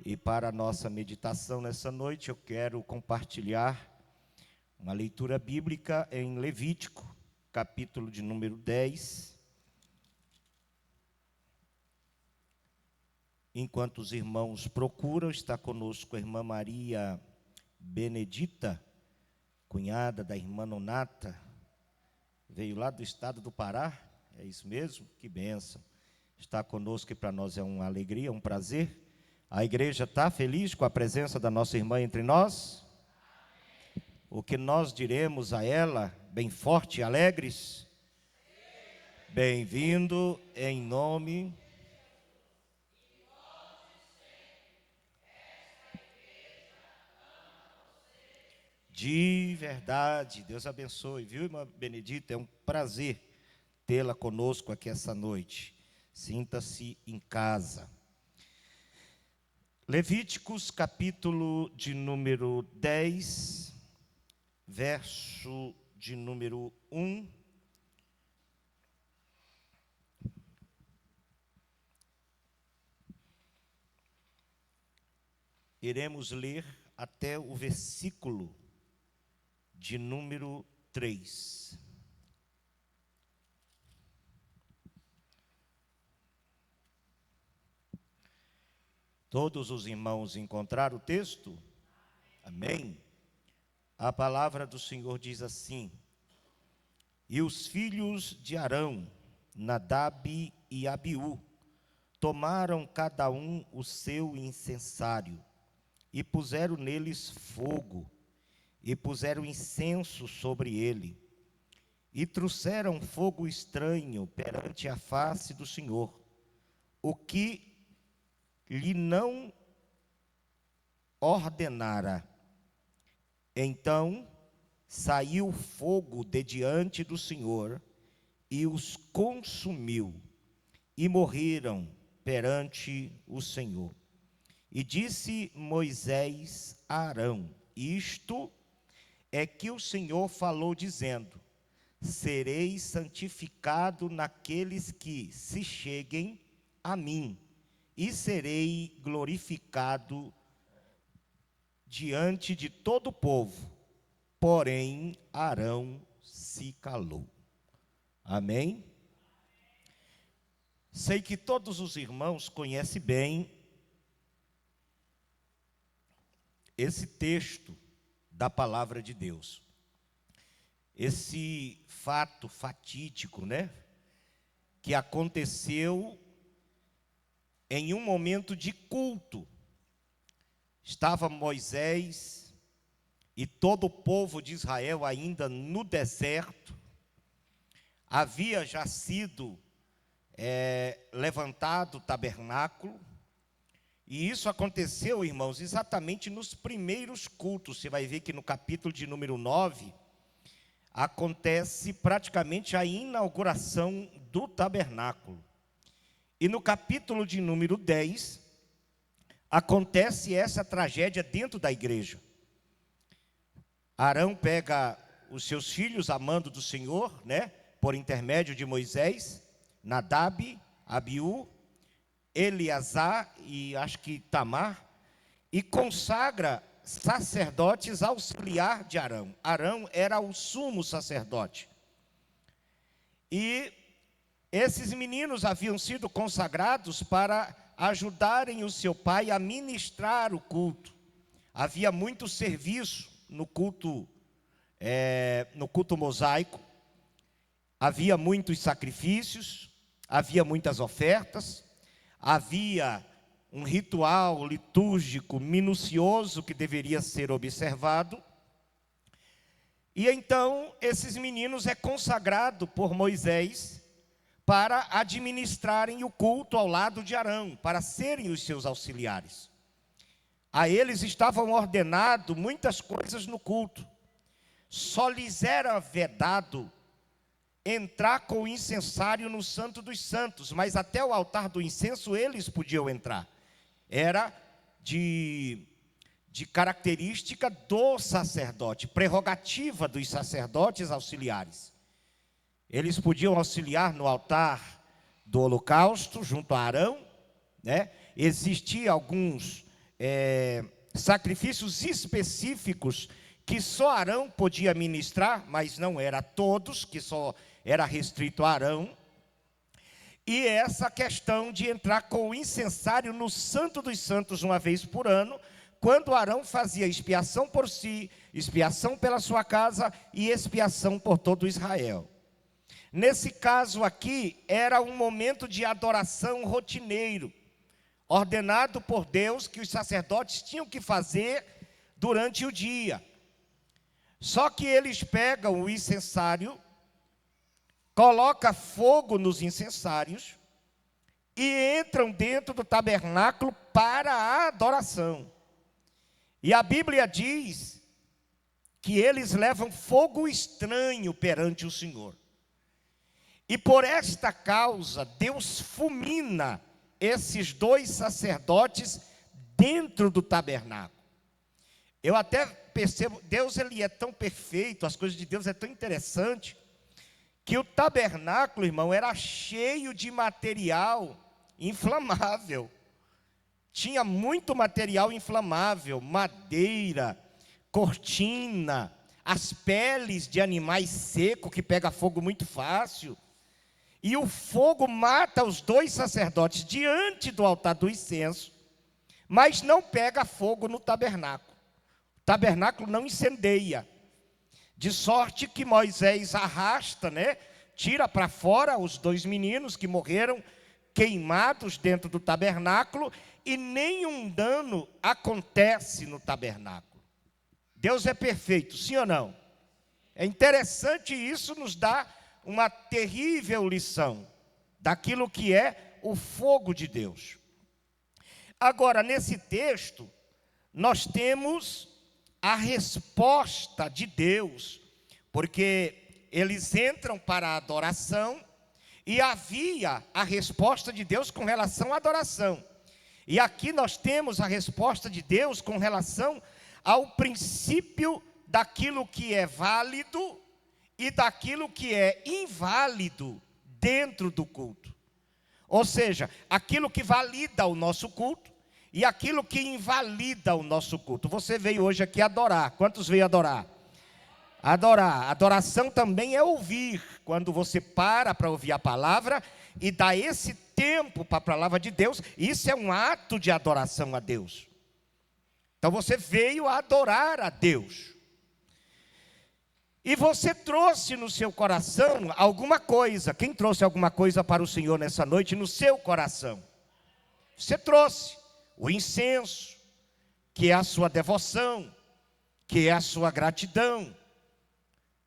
E para a nossa meditação nessa noite, eu quero compartilhar uma leitura bíblica em Levítico, capítulo de número 10. Enquanto os irmãos procuram, está conosco a irmã Maria Benedita, cunhada da irmã Nonata, veio lá do estado do Pará, é isso mesmo? Que bênção. Está conosco e para nós é uma alegria, um prazer. A igreja está feliz com a presença da nossa irmã entre nós? O que nós diremos a ela, bem forte e alegres? Bem-vindo em nome de verdade. Deus abençoe, viu, irmã Benedita? É um prazer tê-la conosco aqui essa noite. Sinta-se em casa. Levíticos, capítulo de número 10, verso de número 1. Iremos ler até o versículo de número 3. Todos os irmãos encontraram o texto? Amém? A palavra do Senhor diz assim: E os filhos de Arão, Nadab e Abiú, tomaram cada um o seu incensário, e puseram neles fogo, e puseram incenso sobre ele, e trouxeram fogo estranho perante a face do Senhor, o que lhe não ordenara. Então saiu fogo de diante do Senhor e os consumiu, e morreram perante o Senhor. E disse Moisés a Arão: Isto é que o Senhor falou, dizendo: Serei santificado naqueles que se cheguem a mim, e serei glorificado diante de todo o povo. Porém, Arão se calou. Amém? Sei que todos os irmãos conhecem bem esse texto da palavra de Deus. Esse fato fatídico, né? Que aconteceu em um momento de culto. Estava Moisés e todo o povo de Israel ainda no deserto. Havia já sido levantado o tabernáculo. E isso aconteceu, irmãos, exatamente nos primeiros cultos. Você vai ver que no capítulo de número 9, acontece praticamente a inauguração do tabernáculo. E no capítulo de número 10, acontece essa tragédia dentro da igreja. Arão pega os seus filhos a mando do Senhor, né, por intermédio de Moisés, Nadab, Abiú, Eleazar e acho que Tamar, e consagra sacerdotes auxiliar de Arão. Arão era o sumo sacerdote. E esses meninos haviam sido consagrados para ajudarem o seu pai a ministrar o culto. Havia muito serviço no culto mosaico. Havia muitos sacrifícios, havia muitas ofertas, havia um ritual litúrgico minucioso que deveria ser observado. E então esses meninos é consagrado por Moisés para administrarem o culto ao lado de Arão, para serem os seus auxiliares. A eles estavam ordenado muitas coisas no culto. Só lhes era vedado entrar com o incensário no Santo dos Santos, mas até o altar do incenso eles podiam entrar. Era de característica do sacerdote, prerrogativa dos sacerdotes auxiliares. Eles podiam auxiliar no altar do holocausto, junto a Arão, né? Existiam alguns sacrifícios específicos que só Arão podia ministrar, mas não era a todos, que só era restrito a Arão. E essa questão de entrar com o incensário no Santo dos Santos uma vez por ano, quando Arão fazia expiação por si, expiação pela sua casa e expiação por todo Israel. Nesse caso aqui, era um momento de adoração rotineiro, ordenado por Deus que os sacerdotes tinham que fazer durante o dia. Só que eles pegam o incensário, colocam fogo nos incensários e entram dentro do tabernáculo para a adoração. E a Bíblia diz que eles levam fogo estranho perante o Senhor. E por esta causa, Deus fulmina esses dois sacerdotes dentro do tabernáculo. Eu até percebo, Deus ele é tão perfeito, as coisas de Deus é tão interessante, que o tabernáculo, irmão, era cheio de material inflamável. Tinha muito material inflamável, madeira, cortina, as peles de animais secos que pega fogo muito fácil. E o fogo mata os dois sacerdotes diante do altar do incenso, mas não pega fogo no tabernáculo. O tabernáculo não incendeia. De sorte que Moisés arrasta, tira para fora os dois meninos que morreram queimados dentro do tabernáculo, e nenhum dano acontece no tabernáculo. Deus é perfeito, sim ou não? É interessante, isso nos dá uma terrível lição daquilo que é o fogo de Deus. Agora, nesse texto, nós temos a resposta de Deus, porque eles entram para a adoração, e havia a resposta de Deus com relação à adoração. E aqui nós temos a resposta de Deus com relação ao princípio daquilo que é válido e daquilo que é inválido dentro do culto. Ou seja, aquilo que valida o nosso culto e aquilo que invalida o nosso culto. Você veio hoje aqui adorar. Quantos veio adorar? Adorar. Adoração também é ouvir. Quando você para ouvir a palavra e dá esse tempo para a palavra de Deus, isso é um ato de adoração a Deus. Então você veio adorar a Deus. E você trouxe no seu coração alguma coisa. Quem trouxe alguma coisa para o Senhor nessa noite no seu coração? Você trouxe o incenso, que é a sua devoção, que é a sua gratidão.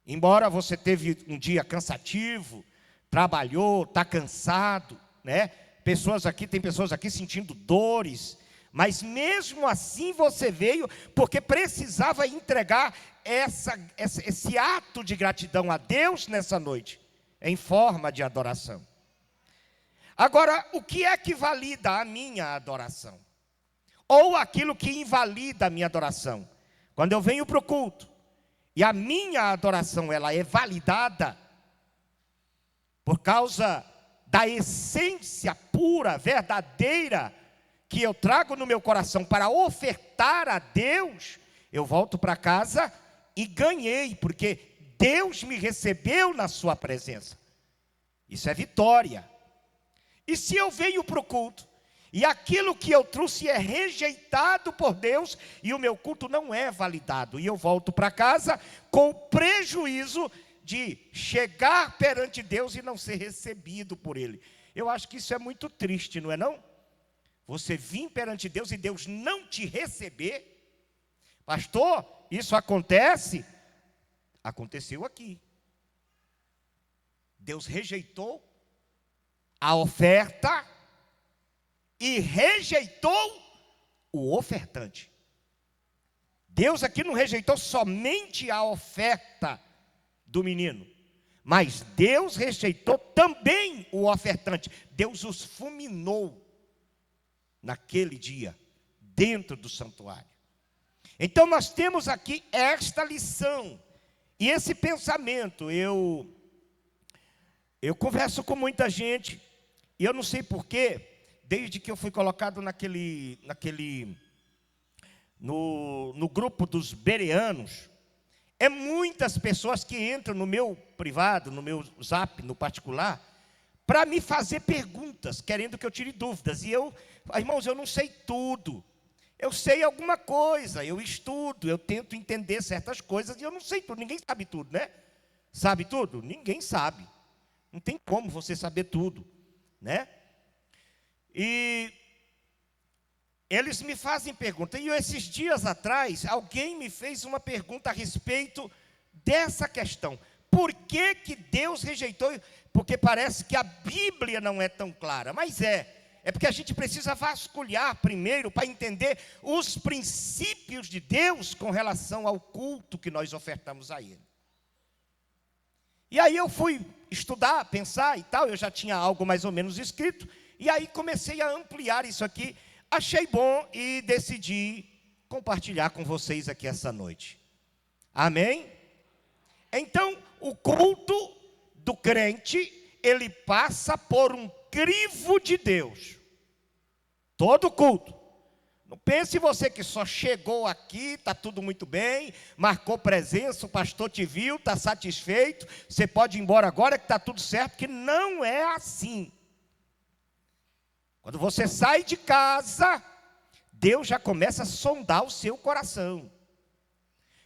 Embora você teve um dia cansativo, trabalhou, está cansado, tem pessoas aqui sentindo dores, mas mesmo assim você veio porque precisava entregar esse ato de gratidão a Deus nessa noite, em forma de adoração. Agora, o que é que valida a minha adoração? Ou aquilo que invalida a minha adoração? Quando eu venho para o culto, e a minha adoração ela é validada, por causa da essência pura, verdadeira, que eu trago no meu coração para ofertar a Deus, eu volto para casa e ganhei, porque Deus me recebeu na sua presença. Isso é vitória. E se eu venho para o culto, e aquilo que eu trouxe é rejeitado por Deus, e o meu culto não é validado, e eu volto para casa com o prejuízo de chegar perante Deus e não ser recebido por Ele. Eu acho que isso é muito triste, não é não? Você vir perante Deus e Deus não te receber. Pastor, isso acontece? Aconteceu aqui. Deus rejeitou a oferta e rejeitou o ofertante. Deus aqui não rejeitou somente a oferta do menino, mas Deus rejeitou também o ofertante. Deus os fulminou naquele dia, dentro do santuário. Então nós temos aqui esta lição, e esse pensamento. Eu converso com muita gente, e eu não sei porquê, desde que eu fui colocado naquele no grupo dos bereanos, é muitas pessoas que entram no meu privado, no meu zap, no particular, para me fazer perguntas, querendo que eu tire dúvidas. E eu, irmãos, eu não sei tudo. Eu sei alguma coisa, eu estudo, eu tento entender certas coisas, e eu não sei tudo. Ninguém sabe tudo, né? Sabe tudo? Ninguém sabe. Não tem como você saber tudo, né? E eles me fazem pergunta. E esses dias atrás, alguém me fez uma pergunta a respeito dessa questão. Por que que Deus rejeitou? Porque parece que a Bíblia não é tão clara. Mas é porque a gente precisa vasculhar primeiro para entender os princípios de Deus com relação ao culto que nós ofertamos a Ele. E aí eu fui estudar, pensar e tal, eu já tinha algo mais ou menos escrito, e aí comecei a ampliar isso aqui, achei bom e decidi compartilhar com vocês aqui essa noite. Amém? Então, o culto do crente, ele passa por um crivo de Deus. Todo culto. Não pense você que só chegou aqui, está tudo muito bem, marcou presença, o pastor te viu, está satisfeito, você pode ir embora agora que está tudo certo, que não é assim. Quando você sai de casa, Deus já começa a sondar o seu coração.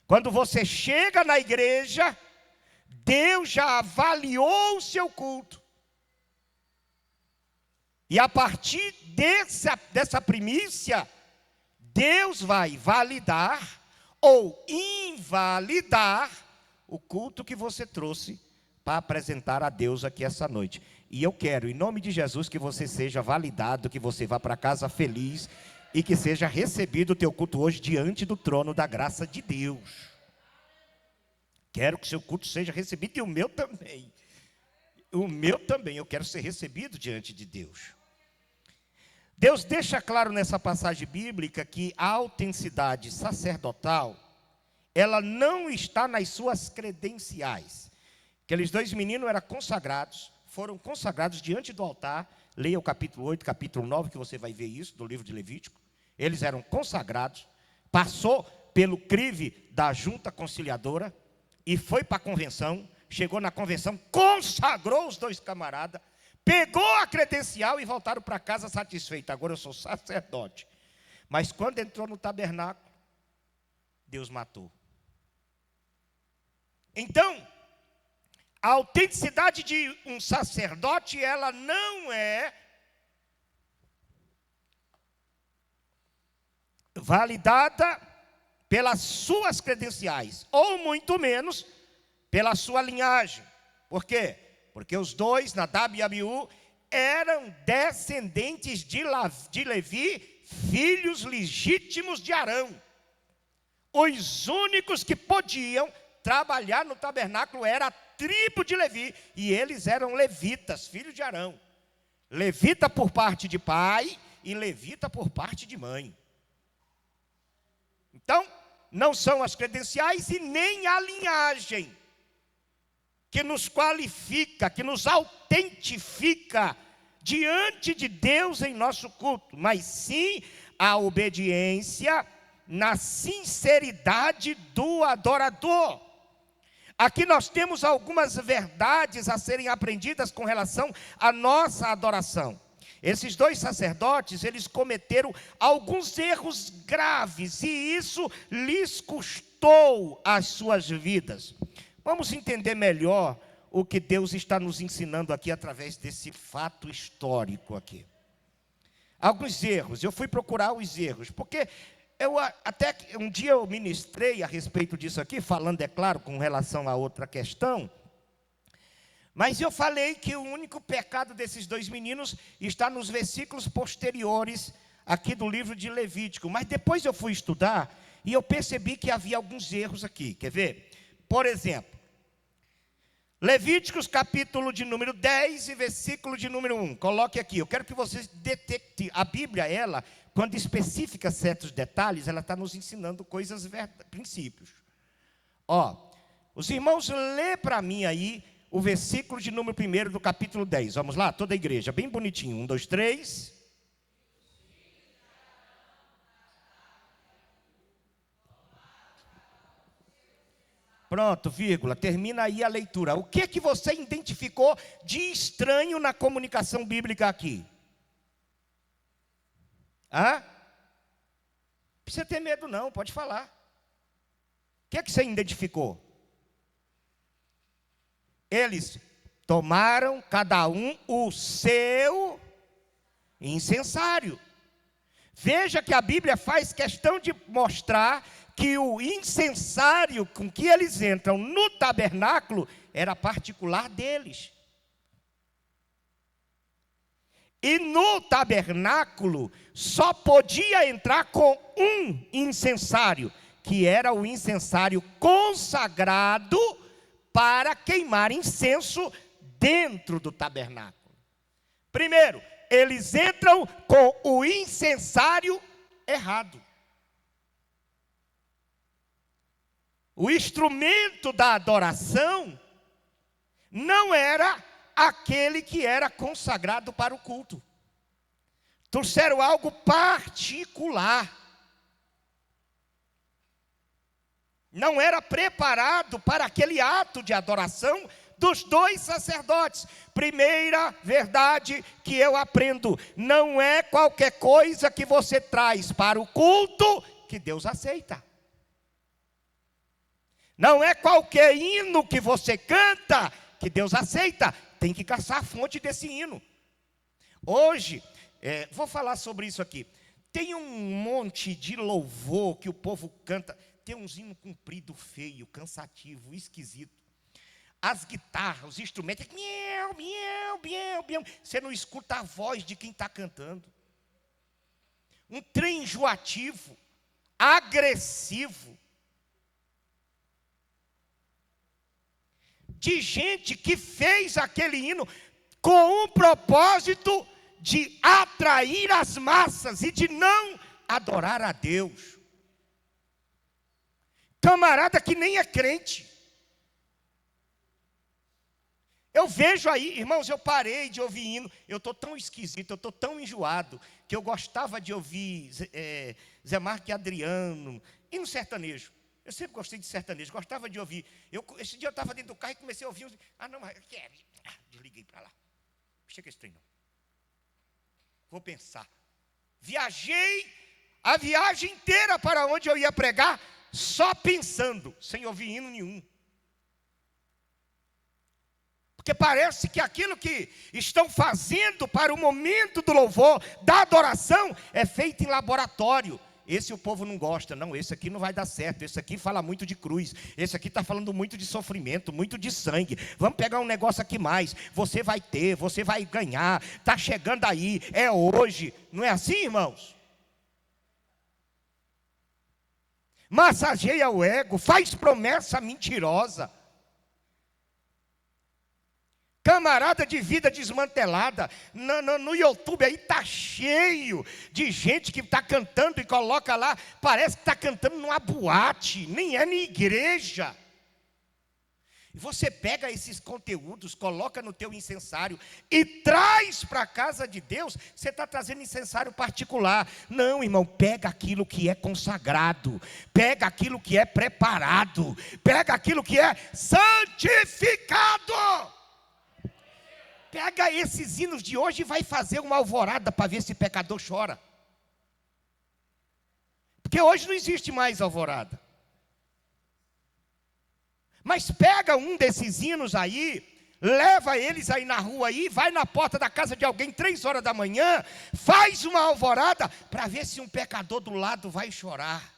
Quando você chega na igreja, Deus já avaliou o seu culto. E a partir dessa primícia, Deus vai validar ou invalidar o culto que você trouxe para apresentar a Deus aqui essa noite. E eu quero, em nome de Jesus, que você seja validado, que você vá para casa feliz e que seja recebido o teu culto hoje diante do trono da graça de Deus. Quero que o seu culto seja recebido e o meu também. O meu também, eu quero ser recebido diante de Deus. Deus deixa claro nessa passagem bíblica que a autenticidade sacerdotal, ela não está nas suas credenciais. Aqueles dois meninos eram consagrados, foram consagrados diante do altar. Leia o capítulo 8, capítulo 9, que você vai ver isso, do livro de Levítico. Eles eram consagrados, passou pelo crive da junta conciliadora e foi para a convenção, chegou na convenção, consagrou os dois camaradas, pegou a credencial e voltaram para casa satisfeitos. Agora eu sou sacerdote. Mas quando entrou no tabernáculo, Deus matou. Então, a autenticidade de um sacerdote, ela não é validada pelas suas credenciais, ou muito menos pela sua linhagem. Por quê? Porque os dois, Nadab e Abiú, eram descendentes de Levi, filhos legítimos de Arão. Os únicos que podiam trabalhar no tabernáculo era a tribo de Levi, e eles eram levitas, filhos de Arão. Levita por parte de pai e levita por parte de mãe. Então, não são as credenciais e nem a linhagem que nos qualifica, que nos autentifica diante de Deus em nosso culto, mas sim a obediência na sinceridade do adorador. Aqui nós temos algumas verdades a serem aprendidas com relação à nossa adoração. Esses dois sacerdotes, eles cometeram alguns erros graves, e isso lhes custou as suas vidas. Vamos entender melhor o que Deus está nos ensinando aqui através desse fato histórico aqui. Alguns erros, eu fui procurar os erros, porque até um dia eu ministrei a respeito disso aqui, falando, é claro, com relação a outra questão, mas eu falei que o único pecado desses dois meninos está nos versículos posteriores aqui do livro de Levítico. Mas depois eu fui estudar e eu percebi que havia alguns erros aqui. Quer ver? Por exemplo, Levíticos capítulo de número 10 e versículo de número 1. Coloque aqui, eu quero que vocês detectem. A Bíblia, ela, quando especifica certos detalhes, ela está nos ensinando coisas, princípios. Os irmãos, lê para mim aí o versículo de número 1 do capítulo 10. Vamos lá, toda a igreja, bem bonitinho. 1, 2, 3. Pronto, vírgula, termina aí a leitura. O que que você identificou de estranho na comunicação bíblica aqui? Não precisa ter medo não, pode falar. O que que você identificou? Eles tomaram cada um o seu incensário. Veja que a Bíblia faz questão de mostrar que o incensário com que eles entram no tabernáculo era particular deles. E no tabernáculo só podia entrar com um incensário, que era o incensário consagrado para queimar incenso dentro do tabernáculo. Primeiro, eles entram com o incensário errado. O instrumento da adoração não era aquele que era consagrado para o culto. Trouxeram algo particular. Não era preparado para aquele ato de adoração dos dois sacerdotes. Primeira verdade que eu aprendo: não é qualquer coisa que você traz para o culto que Deus aceita. Não é qualquer hino que você canta que Deus aceita. Tem que caçar a fonte desse hino. Hoje, vou falar sobre isso aqui. Tem um monte de louvor que o povo canta. Tem uns hinos comprido, feio, cansativo, esquisito. As guitarras, os instrumentos, miau, miau, miau, miau. Você não escuta a voz de quem está cantando. Um trem enjoativo, agressivo. De gente que fez aquele hino com o propósito de atrair as massas e de não adorar a Deus. Camarada que nem é crente. Eu vejo aí, irmãos, eu parei de ouvir hino. Eu estou tão esquisito, eu estou tão enjoado, que eu gostava de ouvir Zé Marques e Adriano, e no sertanejo. Eu sempre gostei de sertanejo, gostava de ouvir. Esse dia eu estava dentro do carro e comecei a ouvir. Não, mas desliguei para lá. Chega esse trem não. Vou pensar. Viajei a viagem inteira para onde eu ia pregar, só pensando, sem ouvir hino nenhum. Porque parece que aquilo que estão fazendo para o momento do louvor, da adoração, é feito em laboratório. Esse o povo não gosta, não, esse aqui não vai dar certo, esse aqui fala muito de cruz, esse aqui está falando muito de sofrimento, muito de sangue. Vamos pegar um negócio aqui mais, você vai ter, você vai ganhar, está chegando aí, é hoje. Não é assim, irmãos? Massageia o ego, faz promessa mentirosa. Camarada de vida desmantelada. No YouTube aí está cheio de gente que está cantando e coloca lá, parece que está cantando numa boate, nem é na igreja. Você pega esses conteúdos, coloca no teu incensário e traz para a casa de Deus. Você está trazendo incensário particular. Não, irmão, pega aquilo que é consagrado, pega aquilo que é preparado, pega aquilo que é santificado. Pega esses hinos de hoje e vai fazer uma alvorada para ver se pecador chora. Porque hoje não existe mais alvorada. Mas pega um desses hinos aí, leva eles aí na rua aí, vai na porta da casa de alguém 3 horas da manhã, faz uma alvorada para ver se um pecador do lado vai chorar.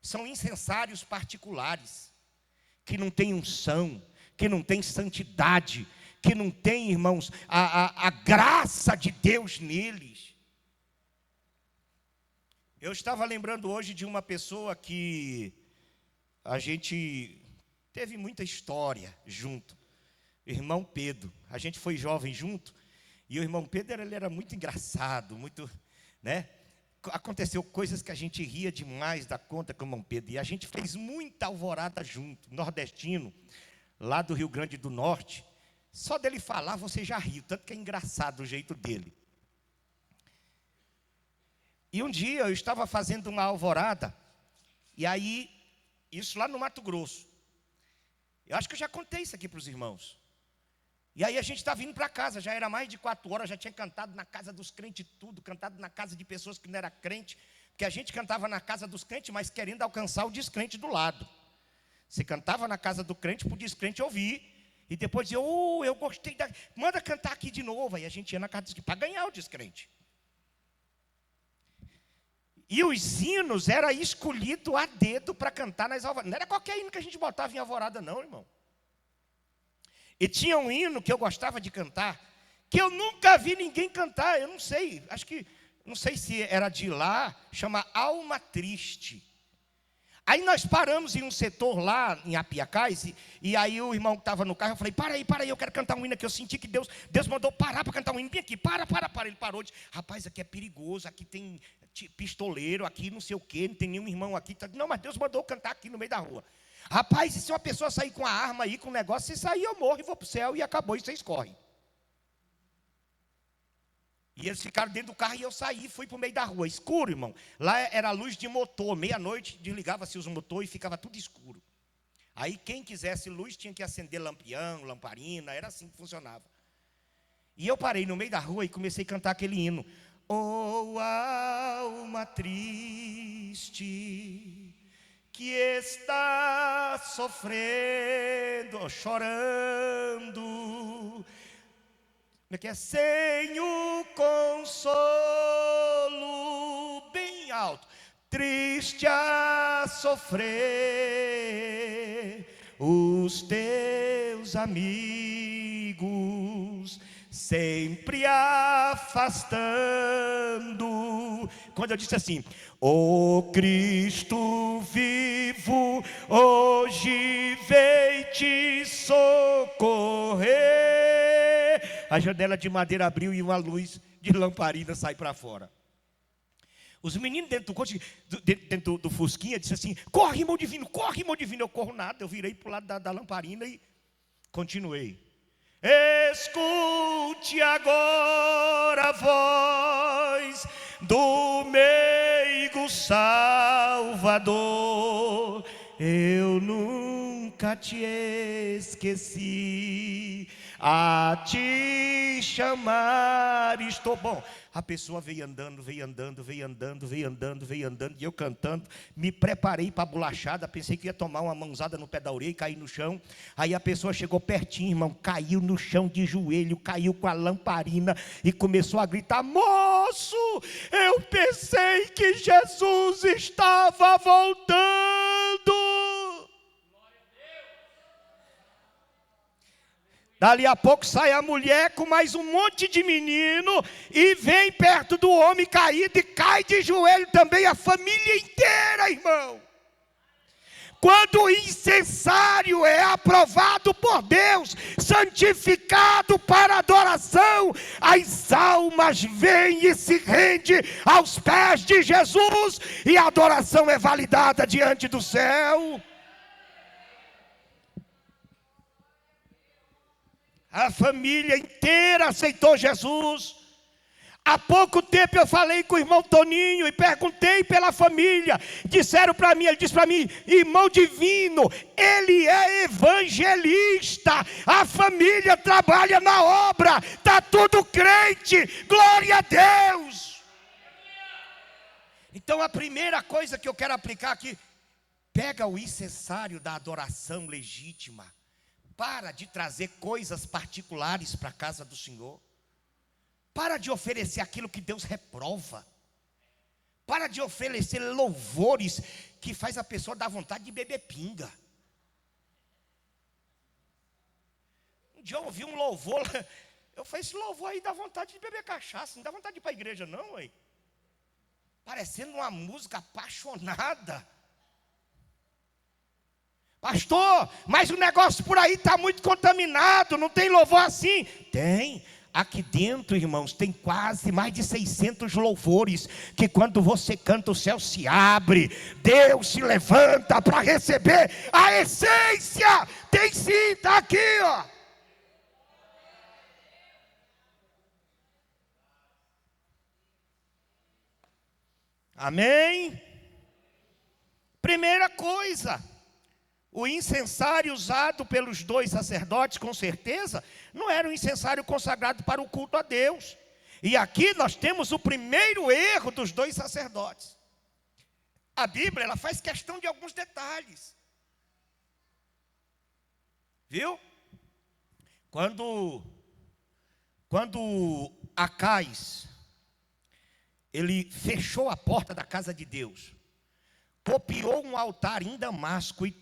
São incensários particulares, que não tem unção, que não tem santidade, que não tem, irmãos, a graça de Deus neles. Eu estava lembrando hoje de uma pessoa que a gente teve muita história junto. Irmão Pedro. A gente foi jovem junto. E o irmão Pedro, ele era muito engraçado, muito, né? Aconteceu coisas que a gente ria demais da conta com o irmão Pedro. E a gente fez muita alvorada junto. Nordestino, lá do Rio Grande do Norte. Só dele falar você já riu, tanto que é engraçado o jeito dele. E um dia eu estava fazendo uma alvorada, e aí Isso lá no Mato Grosso. Eu acho que eu já contei isso aqui para os irmãos. E aí a gente está vindo para casa, já era mais de 4 horas, já tinha cantado na casa dos crentes tudo, cantado na casa de pessoas que não eram crente, porque a gente cantava na casa dos crentes, mas querendo alcançar o descrente do lado. Você cantava na casa do crente para o descrente ouvir, e depois dizia, eu gostei, manda cantar aqui de novo. Aí a gente ia na casa dos crentes para ganhar o descrente. E os hinos eram escolhidos a dedo para cantar nas alvoradas. Não era qualquer hino que a gente botava em alvorada não, irmão. E tinha um hino que eu gostava de cantar, que eu nunca vi ninguém cantar, eu não sei, não sei se era de lá, chama Alma Triste. Aí nós paramos em um setor lá em Apiacás, e aí o irmão que estava no carro, eu falei, para aí, eu quero cantar um hino aqui, eu senti que Deus mandou parar para cantar um hino, vem aqui, para, ele parou, disse, rapaz, aqui é perigoso, aqui tem pistoleiro, aqui não sei o quê, não tem nenhum irmão aqui, não, mas Deus mandou cantar aqui no meio da rua. Rapaz, e se uma pessoa sair com a arma aí, com um negócio, se sair eu morro e vou para o céu e acabou, e vocês correm. E eles ficaram dentro do carro e eu saí, fui para o meio da rua, escuro, irmão. Lá era luz de motor, meia-noite desligava-se os motores e ficava tudo escuro. Aí quem quisesse luz tinha que acender lampião, lamparina, era assim que funcionava. E eu parei no meio da rua e comecei a cantar aquele hino. Oh, alma triste, que está sofrendo, chorando, que é sem o consolo, bem alto, triste a sofrer, os teus amigos sempre afastando. Quando eu disse assim, ó Cristo vivo, hoje vem te socorrer, a janela de madeira abriu e uma luz de lamparina sai para fora. Os meninos dentro do Fusquinha disseram assim, corre, irmão divino, eu corro nada, eu virei para o lado da lamparina e continuei. Escute agora a voz do meigo Salvador, eu nunca te esqueci, a te chamar estou bom. A pessoa veio andando, e eu cantando, me preparei para a bolachada, pensei que ia tomar uma mãozada no pé da orelha e cair no chão. Aí a pessoa chegou pertinho, irmão, caiu no chão de joelho, caiu com a lamparina e começou a gritar, moço, eu pensei que Jesus estava voltando. Dali a pouco sai a mulher com mais um monte de menino e vem perto do homem caído e cai de joelho também a família inteira, irmão. Quando o incensário é aprovado por Deus, santificado para adoração, as almas vêm e se rendem aos pés de Jesus e a adoração é validada diante do céu. A família inteira aceitou Jesus. Há pouco tempo eu falei com o irmão Toninho e perguntei pela família. Disseram para mim, ele disse para mim, irmão divino, ele é evangelista. A família trabalha na obra, está tudo crente, glória a Deus. Então a primeira coisa que eu quero aplicar aqui, pega o incensário da adoração legítima. Para de trazer coisas particulares para a casa do Senhor. Para de oferecer aquilo que Deus reprova. Para de oferecer louvores que faz a pessoa dar vontade de beber pinga. Um dia eu ouvi um louvor, eu falei, esse louvor aí dá vontade de beber cachaça, não dá vontade de ir para a igreja não, ué. Parecendo uma música apaixonada. Pastor, mas o negócio por aí está muito contaminado, não tem louvor assim? Tem, aqui dentro, irmãos, tem quase mais de 600 louvores, que quando você canta o céu se abre, Deus se levanta para receber a essência, tem sim, está aqui, ó. Amém? Primeira coisa, O incensário usado pelos dois sacerdotes, com certeza, não era um incensário consagrado para o culto a Deus. E aqui nós temos o primeiro erro dos dois sacerdotes. A Bíblia, ela faz questão de alguns detalhes. Viu? Quando Acais, ele fechou a porta da casa de Deus, copiou um altar em Damasco e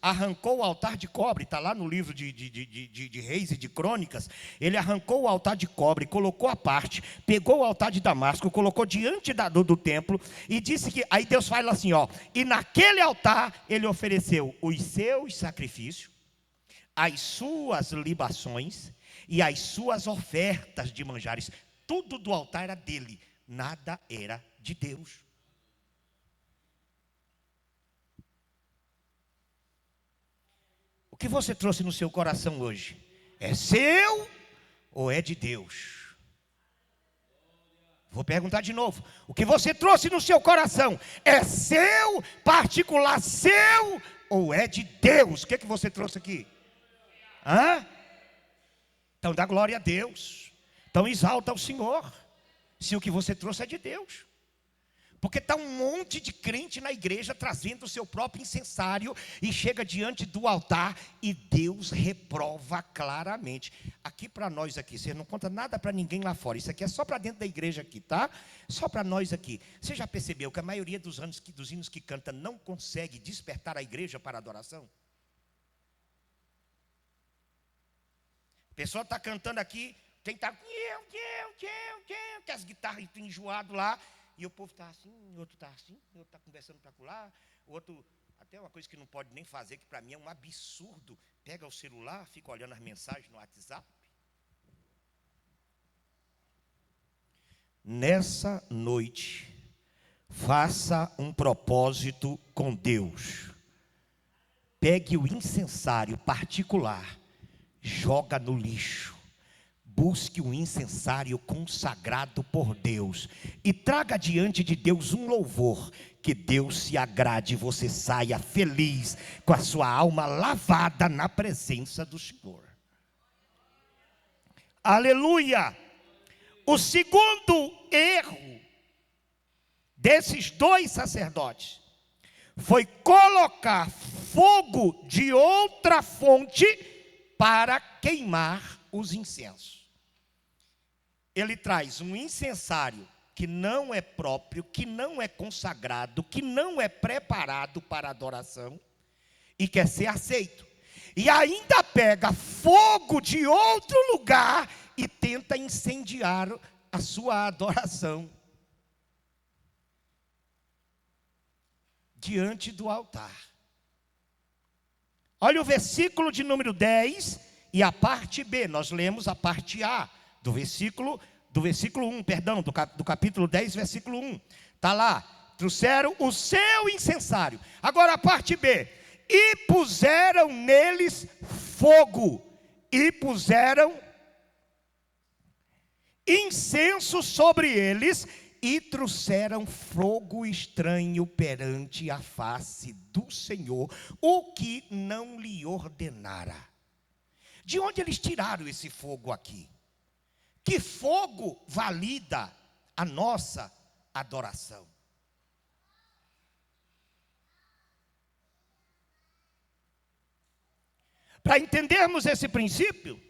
arrancou o altar de cobre, está lá no livro de Reis e de Crônicas. Ele arrancou o altar de cobre, colocou à parte, pegou o altar de Damasco, colocou diante do templo, e disse que, aí Deus fala assim, ó, e naquele altar ele ofereceu os seus sacrifícios, as suas libações e as suas ofertas de manjares. Tudo do altar era dele, nada era de Deus. O que você trouxe no seu coração hoje? É seu ou é de Deus? Vou perguntar de novo. O que você trouxe no seu coração? É seu, particular seu, ou é de Deus? O que você trouxe aqui? Então dá glória a Deus. Então exalta o Senhor, se o que você trouxe é de Deus. Porque está um monte de crente na igreja trazendo o seu próprio incensário e chega diante do altar e Deus reprova claramente. Aqui para nós aqui, você não conta nada para ninguém lá fora. Isso aqui é só para dentro da igreja aqui, tá? Só para nós aqui. Você já percebeu que a maioria dos hinos que canta não consegue despertar a igreja para a adoração? A pessoa está cantando aqui, tem que estar com as guitarras enjoadas lá, e o povo está assim, o outro está assim, o outro está conversando para lá, o outro, até uma coisa que não pode nem fazer, que para mim é um absurdo, pega o celular, fica olhando as mensagens no WhatsApp. Nessa noite, faça um propósito com Deus. Pegue o incensário particular, joga no lixo. Busque um incensário consagrado por Deus e traga diante de Deus um louvor, que Deus se agrade e você saia feliz, com a sua alma lavada na presença do Senhor. Aleluia! O segundo erro desses dois sacerdotes foi colocar fogo de outra fonte para queimar os incensos. Ele traz um incensário que não é próprio, que não é consagrado, que não é preparado para adoração e quer ser aceito. E ainda pega fogo de outro lugar e tenta incendiar a sua adoração diante do altar. Olha o versículo de número 10 e a parte B. Nós lemos a parte A do versículo 1, do capítulo 10, versículo 1. Está lá, trouxeram o seu incensário. Agora a parte B. E puseram neles fogo, e puseram incenso sobre eles, e trouxeram fogo estranho perante a face do Senhor, o que não lhe ordenara. De onde eles tiraram esse fogo aqui? Que fogo valida a nossa adoração? Para entendermos esse princípio,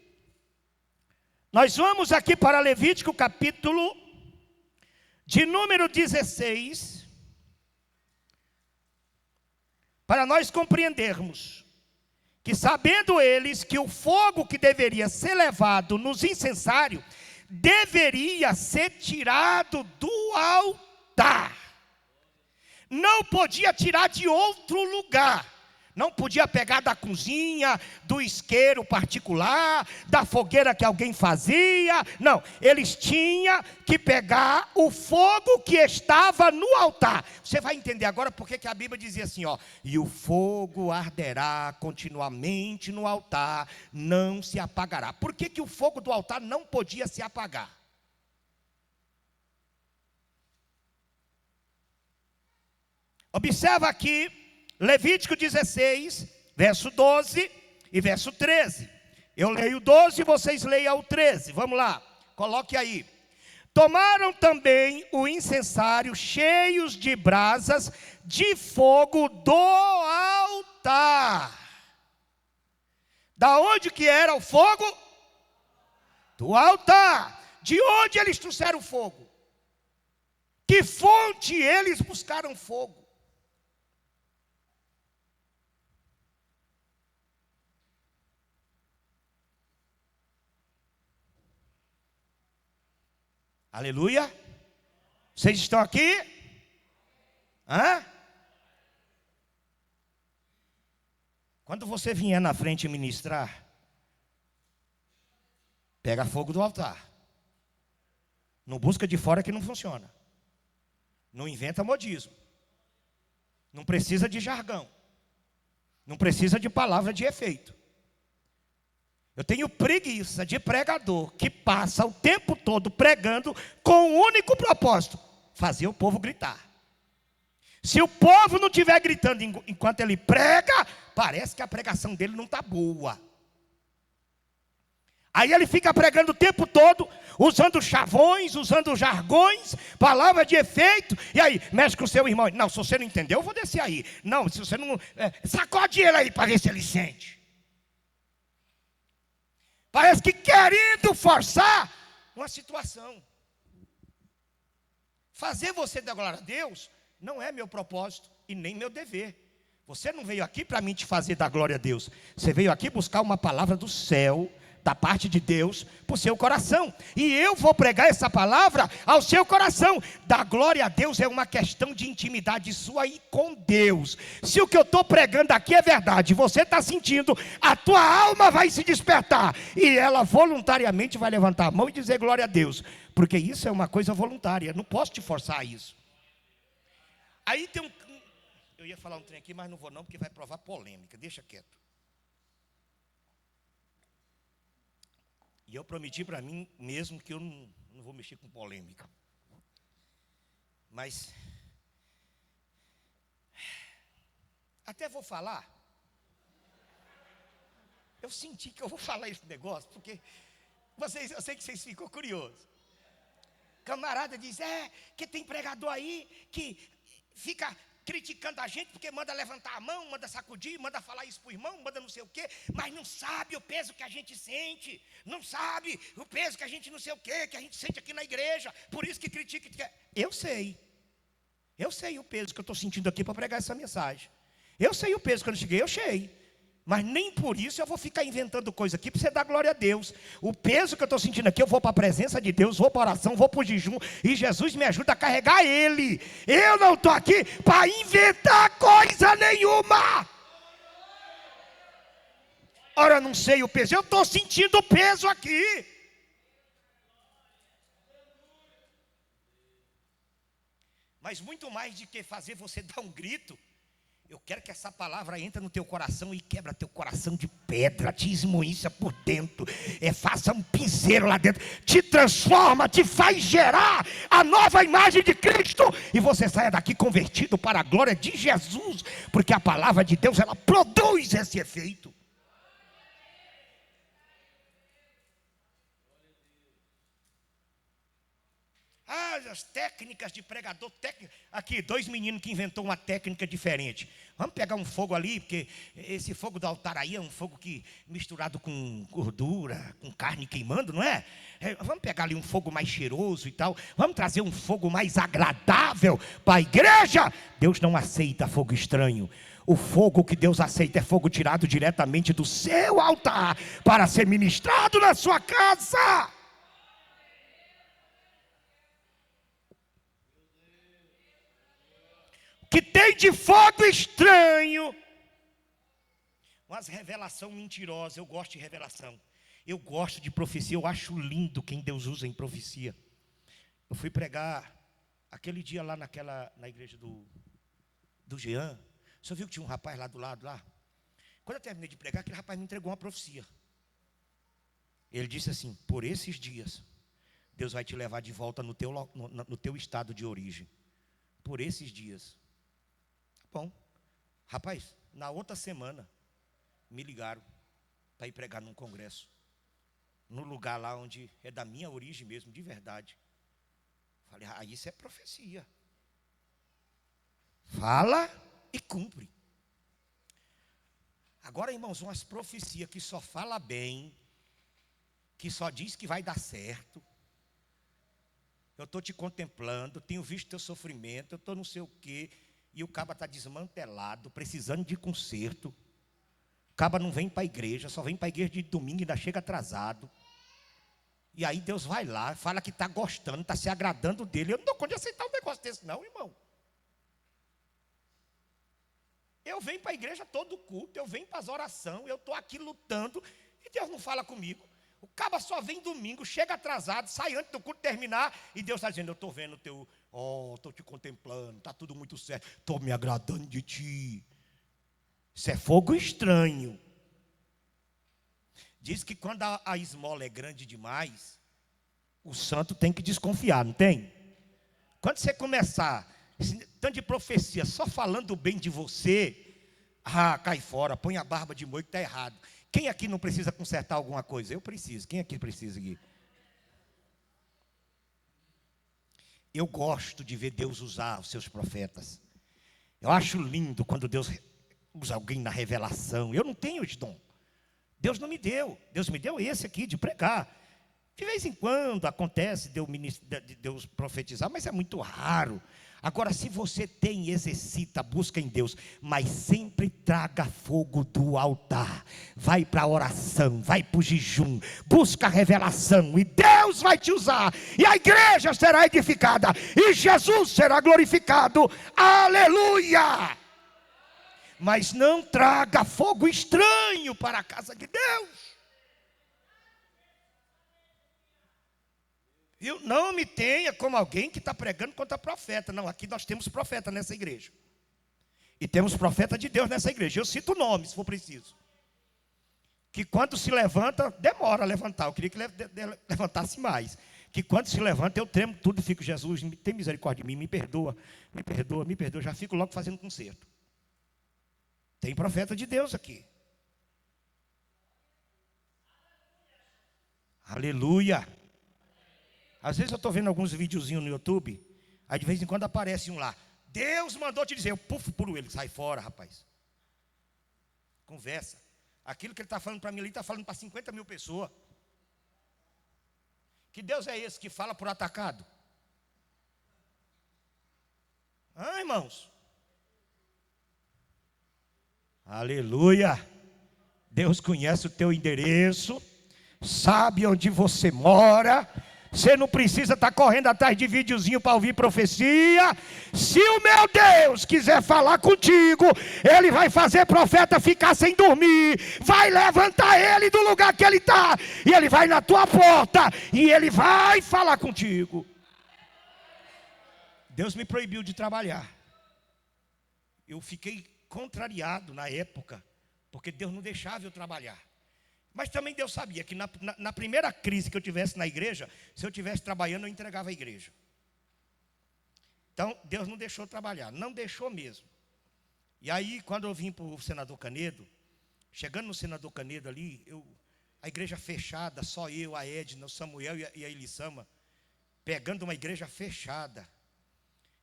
nós vamos aqui para Levítico capítulo de número 16, para nós compreendermos que, sabendo eles que o fogo que deveria ser levado nos incensários deveria ser tirado do altar, não podia tirar de outro lugar. Não podia pegar da cozinha, do isqueiro particular, da fogueira que alguém fazia. Não, eles tinham que pegar o fogo que estava no altar. Você vai entender agora porque que a Bíblia dizia assim, ó: e o fogo arderá continuamente no altar, não se apagará. Por que que o fogo do altar não podia se apagar? Observa aqui Levítico 16, verso 12 e verso 13. Eu leio o 12 e vocês leiam o 13. Vamos lá, coloque aí. Tomaram também o incensário cheios de brasas de fogo do altar. Da onde que era o fogo? Do altar. De onde eles trouxeram fogo? Que fonte eles buscaram fogo? Aleluia. Vocês estão aqui? Hã? Quando você vier na frente ministrar, pega fogo do altar. Não busca de fora que não funciona. Não inventa modismo. Não precisa de jargão. Não precisa de palavra de efeito. Eu tenho preguiça de pregador que passa o tempo todo pregando com um único propósito: fazer o povo gritar. Se o povo não estiver gritando enquanto ele prega, parece que a pregação dele não está boa. Aí ele fica pregando o tempo todo, usando chavões, usando jargões, palavras de efeito. E aí, mexe com o seu irmão. Não, se você não entendeu, eu vou descer aí. Não, se você não... sacode ele aí para ver se ele sente. Parece que querendo forçar uma situação. Fazer você dar glória a Deus não é meu propósito e nem meu dever. Você não veio aqui para mim te fazer dar glória a Deus. Você veio aqui buscar uma palavra do céu, da parte de Deus, para o seu coração. E eu vou pregar essa palavra ao seu coração. Dar glória a Deus é uma questão de intimidade sua e com Deus. Se o que eu estou pregando aqui é verdade, você está sentindo, a tua alma vai se despertar. E ela voluntariamente vai levantar a mão e dizer glória a Deus. Porque isso é uma coisa voluntária, não posso te forçar a isso. Aí tem eu ia falar um trem aqui, mas não vou não, porque vai provar polêmica, deixa quieto. E eu prometi para mim mesmo que eu não vou mexer com polêmica. Mas até vou falar. Eu senti que eu vou falar esse negócio, porque eu sei que vocês ficam curiosos. Camarada diz, que tem pregador aí que fica criticando a gente porque manda levantar a mão, manda sacudir, manda falar isso para o irmão, manda não sei o quê, mas não sabe o peso que a gente sente, não sabe o peso que a gente não sei o quê, que a gente sente aqui na igreja, por isso que critica. Eu sei o peso que eu estou sentindo aqui para pregar essa mensagem. Eu sei o peso que eu não cheguei, eu sei. Mas nem por isso eu vou ficar inventando coisa aqui para você dar glória a Deus. O peso que eu estou sentindo aqui, eu vou para a presença de Deus, vou para a oração, vou para o jejum, e Jesus me ajuda a carregar Ele. Eu não estou aqui para inventar coisa nenhuma. Ora, não sei o peso, eu estou sentindo o peso aqui. Mas muito mais de que fazer você dar um grito, eu quero que essa palavra entre no teu coração e quebra teu coração de pedra, te esmoinça por dentro, faça um piseiro lá dentro, te transforma, te faz gerar a nova imagem de Cristo, e você saia daqui convertido para a glória de Jesus, porque a palavra de Deus, ela produz esse efeito. As técnicas de pregador, aqui, 2 meninos que inventou uma técnica diferente. Vamos pegar um fogo ali, porque esse fogo do altar aí é um fogo que misturado com gordura, com carne queimando, não é? Vamos pegar ali um fogo mais cheiroso e tal. Vamos trazer um fogo mais agradável para a igreja. Deus não aceita fogo estranho. O fogo que Deus aceita é fogo tirado diretamente do seu altar para ser ministrado na sua casa. Que tem de fogo estranho, umas revelação mentirosa. Eu gosto de revelação, eu gosto de profecia, eu acho lindo quem Deus usa em profecia. Eu fui pregar aquele dia lá na igreja do Jean. Você viu que tinha um rapaz lá do lado lá? Quando eu terminei de pregar, aquele rapaz me entregou uma profecia. Ele disse assim: por esses dias Deus vai te levar de volta no teu estado de origem. Por esses dias. Bom, rapaz, na outra semana me ligaram para ir pregar num congresso, no lugar lá onde é da minha origem mesmo, de verdade. Falei, isso é profecia. Fala e cumpre. Agora, irmãos, umas profecias que só fala bem, que só diz que vai dar certo. Eu estou te contemplando, tenho visto teu sofrimento, eu estou não sei o quê, e o caba está desmantelado, precisando de conserto. O caba não vem para a igreja, só vem para a igreja de domingo e ainda chega atrasado. E aí Deus vai lá, fala que está gostando, está se agradando dele. Eu não dou conta de aceitar um negócio desse não, irmão. Eu venho para a igreja todo culto, eu venho para as orações, eu estou aqui lutando, e Deus não fala comigo. O caba só vem domingo, chega atrasado, sai antes do culto terminar, e Deus está dizendo, eu estou vendo o teu, estou te contemplando, está tudo muito certo, estou me agradando de ti. Isso é fogo estranho. Diz que quando a esmola é grande demais, o santo tem que desconfiar, não tem? Quando você começar, tanto de profecia, só falando bem de você, cai fora, põe a barba de boi que está errado. Quem aqui não precisa consertar alguma coisa? Eu preciso. Quem aqui precisa aqui? Eu gosto de ver Deus usar os seus profetas. Eu acho lindo quando Deus usa alguém na revelação. Eu não tenho esse dom. Deus não me deu. Deus me deu esse aqui de pregar. De vez em quando acontece de Deus profetizar, mas é muito raro. Agora, se você tem, exercita, busca em Deus, mas sempre traga fogo do altar. Vai para a oração, vai para o jejum, busca a revelação, e Deus vai te usar, e a igreja será edificada, e Jesus será glorificado. Aleluia! Mas não traga fogo estranho para a casa de Deus. Eu não me tenha como alguém que está pregando contra profeta. Não, aqui nós temos profeta nessa igreja. E temos profeta de Deus nessa igreja. Eu cito o nome, se for preciso. Que quando se levanta, demora a levantar. Eu queria que levantasse mais. Que quando se levanta, eu tremo tudo e fico, Jesus, tem misericórdia de mim, me perdoa, me perdoa, me perdoa. Já fico logo fazendo conserto. Tem profeta de Deus aqui. Aleluia. Às vezes eu estou vendo alguns videozinhos no YouTube, aí de vez em quando aparece um lá. Deus mandou te dizer, eu pufo por ele, sai fora, rapaz. Conversa. Aquilo que ele está falando para mim ali, está falando para 50 mil pessoas. Que Deus é esse que fala por atacado? Irmãos? Aleluia. Deus conhece o teu endereço, sabe onde você mora. Você não precisa estar correndo atrás de videozinho para ouvir profecia. Se o meu Deus quiser falar contigo, Ele vai fazer profeta ficar sem dormir. Vai levantar ele do lugar que ele está. E ele vai na tua porta. E ele vai falar contigo. Deus me proibiu de trabalhar. Eu fiquei contrariado na época, porque Deus não deixava eu trabalhar. Mas também Deus sabia que na primeira crise que eu tivesse na igreja, se eu estivesse trabalhando, eu entregava a igreja. Então, Deus não deixou trabalhar, não deixou mesmo. E aí, quando eu vim para o senador Canedo, chegando no senador Canedo ali, a igreja fechada, só eu, a Edna, o Samuel e a Elissama, pegando uma igreja fechada.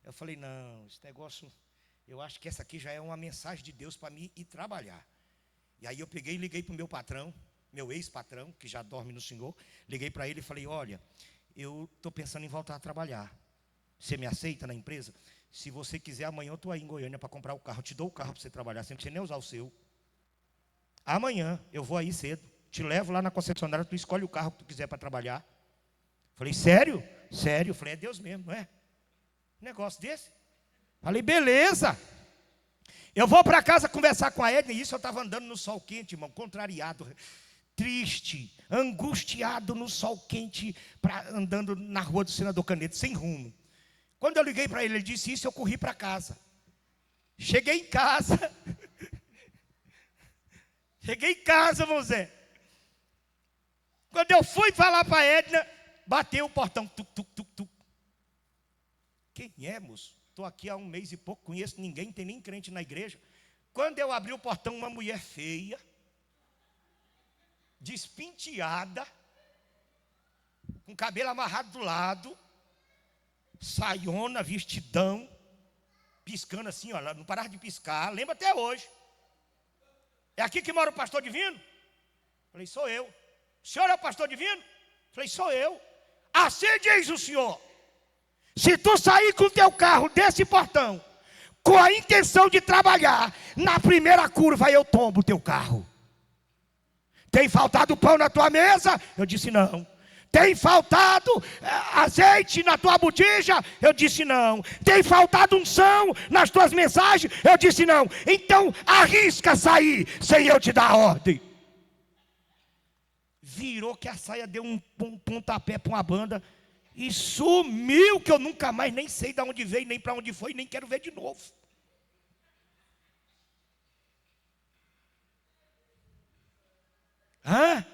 Eu falei, não, esse negócio, eu acho que essa aqui já é uma mensagem de Deus para mim ir trabalhar. E aí eu peguei e liguei para o meu patrão, meu ex-patrão, que já dorme no Senhor. Liguei para ele e falei, olha, eu estou pensando em voltar a trabalhar. Você me aceita na empresa? Se você quiser, amanhã eu estou aí em Goiânia para comprar o carro. Eu te dou o carro para você trabalhar, sem você nem usar o seu. Amanhã eu vou aí cedo. Te levo lá na concessionária, tu escolhe o carro que tu quiser para trabalhar. Falei, sério? Sério. Falei, é Deus mesmo, não é? Negócio desse? Falei, beleza. Eu vou para casa conversar com a Edna. E isso eu estava andando no sol quente, irmão, contrariado, triste, angustiado no sol quente, andando na rua do senador Canedo, sem rumo. Quando eu liguei para ele, ele disse isso, eu corri para casa. Cheguei em casa. Cheguei em casa, Zé. Quando eu fui falar para a Edna, bateu o portão. Tuc, tuc, tuc, tuc. Quem é, moço? Estou aqui há um mês e pouco, conheço ninguém, não tem nem crente na igreja. Quando eu abri o portão, uma mulher feia, despinteada, com cabelo amarrado do lado, saiona, vestidão, piscando assim, ó, não parava de piscar, lembra até hoje. É aqui que mora o pastor divino? Falei, sou eu. O senhor é o pastor divino? Falei, sou eu. Assim diz o senhor: se tu sair com o teu carro desse portão, com a intenção de trabalhar, na primeira curva eu tombo o teu carro. Tem faltado pão na tua mesa? Eu disse não. Tem faltado azeite na tua botija? Eu disse não. Tem faltado unção nas tuas mensagens? Eu disse não. Então arrisca sair sem eu te dar ordem. Virou que a saia deu um pontapé para uma banda e sumiu, que eu nunca mais nem sei de onde veio, nem para onde foi, nem quero ver de novo. Hã?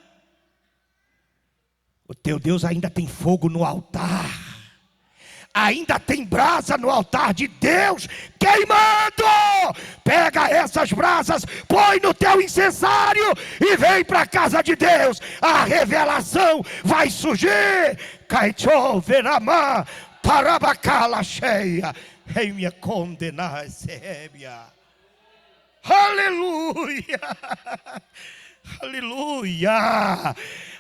O teu Deus ainda tem fogo no altar. Ainda tem brasa no altar de Deus queimando. Pega essas brasas, põe no teu incensário e vem para a casa de Deus. A revelação vai surgir. Caichô, veramã, parabacala cheia. Rei minha condenar, sébia. Aleluia. Aleluia.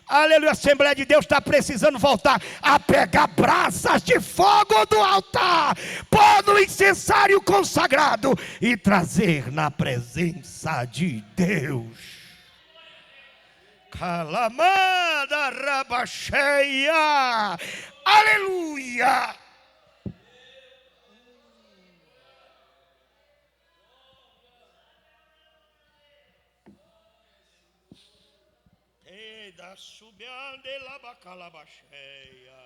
Aleluia, a Assembleia de Deus está precisando voltar a pegar brasas de fogo do altar, pôr no incensário consagrado e trazer na presença de Deus. Calamada rabacheia. Aleluia. Da subiande la bacalabacheia.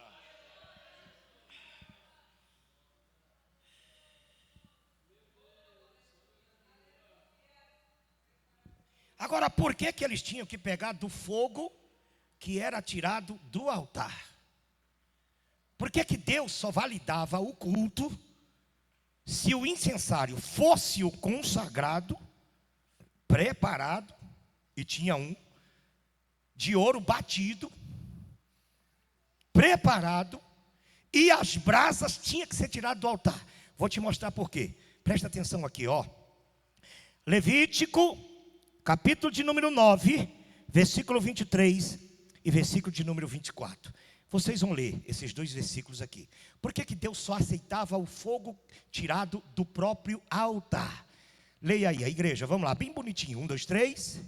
Agora, por que eles tinham que pegar do fogo que era tirado do altar? Por que Deus só validava o culto se o incensário fosse o consagrado, preparado, e tinha um de ouro batido, preparado, e as brasas tinham que ser tiradas do altar. Vou te mostrar por quê. Presta atenção aqui, ó. Levítico, capítulo de número 9, versículo 23 e versículo de número 24. Vocês vão ler esses dois versículos aqui. Por que Deus só aceitava o fogo tirado do próprio altar? Leia aí, a igreja, vamos lá, bem bonitinho. 1, 2, 3.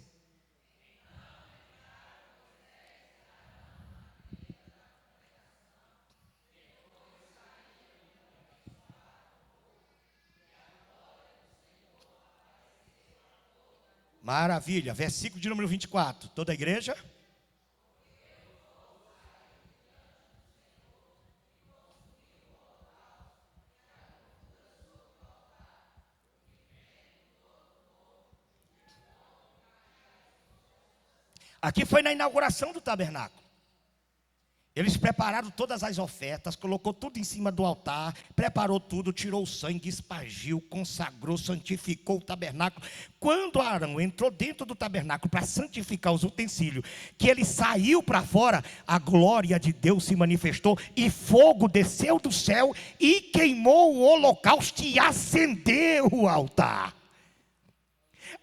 Maravilha, versículo de número 24. Toda a igreja? Aqui foi na inauguração do tabernáculo. Eles prepararam todas as ofertas, colocou tudo em cima do altar, preparou tudo, tirou o sangue, espargiu, consagrou, santificou o tabernáculo. Quando Arão entrou dentro do tabernáculo para santificar os utensílios, que ele saiu para fora, a glória de Deus se manifestou e fogo desceu do céu e queimou o holocausto e acendeu o altar.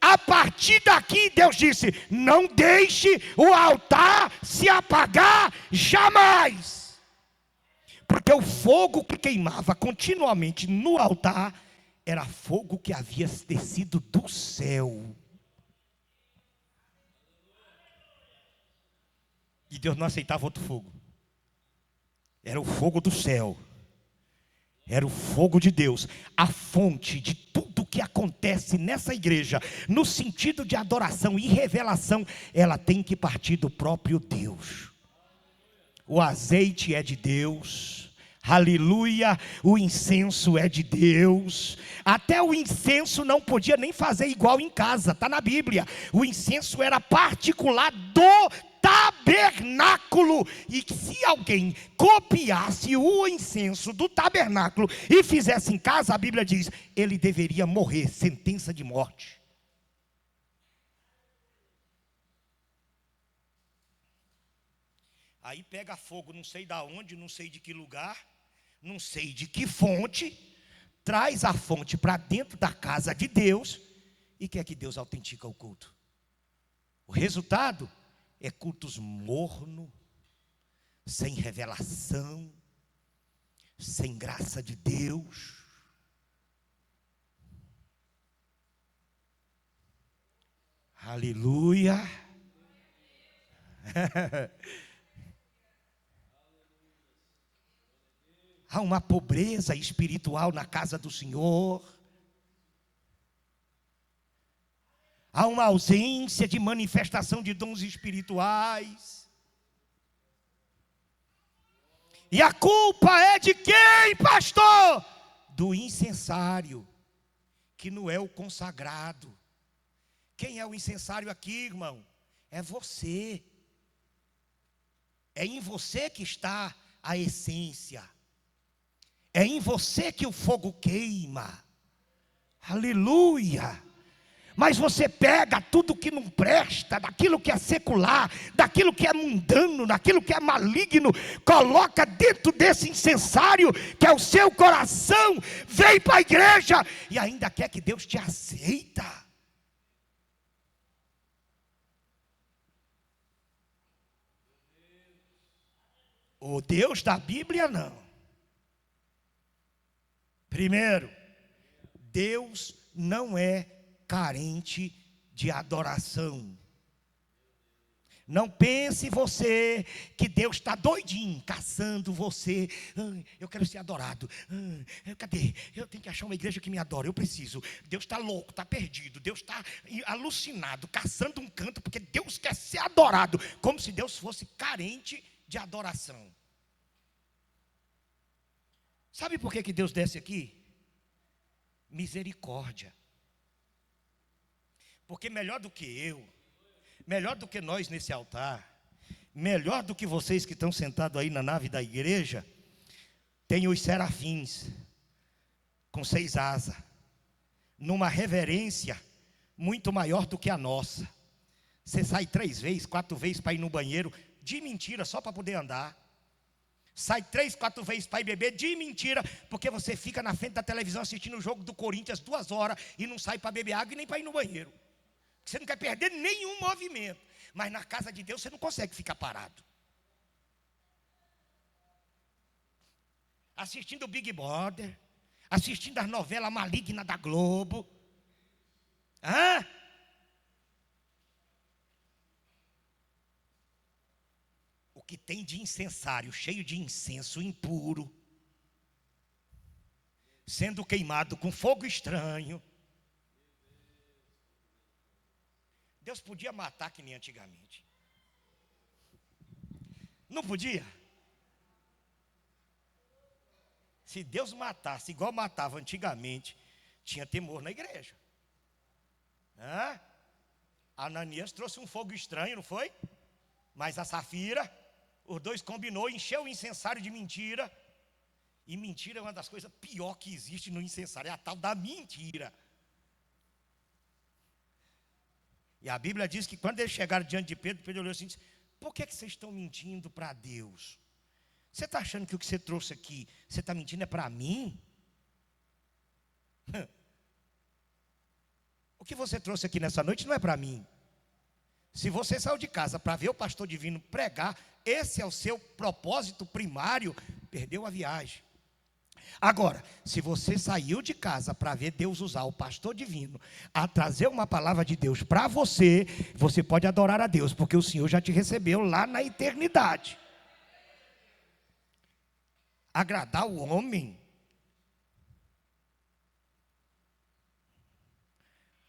A partir daqui Deus disse: não deixe o altar se apagar jamais. Porque o fogo que queimava continuamente no altar era fogo que havia descido do céu. E Deus não aceitava outro fogo. Era o fogo do céu. Era o fogo de Deus, a fonte de tudo que acontece nessa igreja, no sentido de adoração e revelação, ela tem que partir do próprio Deus. O azeite é de Deus, aleluia, o incenso é de Deus. Até o incenso não podia nem fazer igual em casa, está na Bíblia. O incenso era particular do tabernáculo, e se alguém copiasse o incenso do tabernáculo e fizesse em casa, a Bíblia diz, ele deveria morrer, sentença de morte. Aí pega fogo, não sei da onde, não sei de que lugar, não sei de que fonte, traz a fonte para dentro da casa de Deus e quer que Deus autentica o culto. O resultado é cultos morno, sem revelação, sem graça de Deus. Aleluia. Há uma pobreza espiritual na casa do Senhor. Há uma ausência de manifestação de dons espirituais. E a culpa é de quem, pastor? Do incensário, que não é o consagrado. Quem é o incensário aqui, irmão? É você. É em você que está a essência. É em você que o fogo queima. Aleluia. Mas você pega tudo que não presta, daquilo que é secular, daquilo que é mundano, daquilo que é maligno, coloca dentro desse incensário, que é o seu coração, vem para a igreja e ainda quer que Deus te aceita. O Deus da Bíblia não. Primeiro, Deus não é carente de adoração. Não pense você que Deus está doidinho, caçando você. Eu quero ser adorado. Cadê? Eu tenho que achar uma igreja que me adore, eu preciso. Deus está louco, está perdido. Deus está alucinado, caçando um canto, porque Deus quer ser adorado. Como se Deus fosse carente de adoração. Sabe por que Deus desce aqui? Misericórdia. Porque melhor do que eu, melhor do que nós nesse altar, melhor do que vocês que estão sentados aí na nave da igreja, tem os serafins, com 6 asas, numa reverência muito maior do que a nossa. Você sai 3 vezes, 4 vezes para ir no banheiro, de mentira, só para poder andar. Sai 3, 4 vezes para ir beber, de mentira, porque você fica na frente da televisão assistindo o jogo do Corinthians 2 horas e não sai para beber água e nem para ir no banheiro. Você não quer perder nenhum movimento. Mas na casa de Deus você não consegue ficar parado. Assistindo o Big Brother, assistindo as novelas malignas da Globo. O que tem de incensário, cheio de incenso impuro, sendo queimado com fogo estranho. Deus podia matar que nem antigamente. Não podia? Se Deus matasse igual matava antigamente, tinha temor na igreja. Ananias trouxe um fogo estranho, não foi? Mas a Safira, os dois combinou, encheu o incensário de mentira. E mentira é uma das coisas pior que existe no incensário, é a tal da mentira. E a Bíblia diz que quando eles chegaram diante de Pedro, Pedro olhou assim e disse: por que vocês estão mentindo para Deus? Você está achando que o que você trouxe aqui, você está mentindo é para mim? O que você trouxe aqui nessa noite não é para mim. Se você saiu de casa para ver o pastor divino pregar, esse é o seu propósito primário, perdeu a viagem. Agora, se você saiu de casa para ver Deus usar o pastor divino a trazer uma palavra de Deus para você, você pode adorar a Deus, porque o Senhor já te recebeu lá na eternidade. Agradar o homem.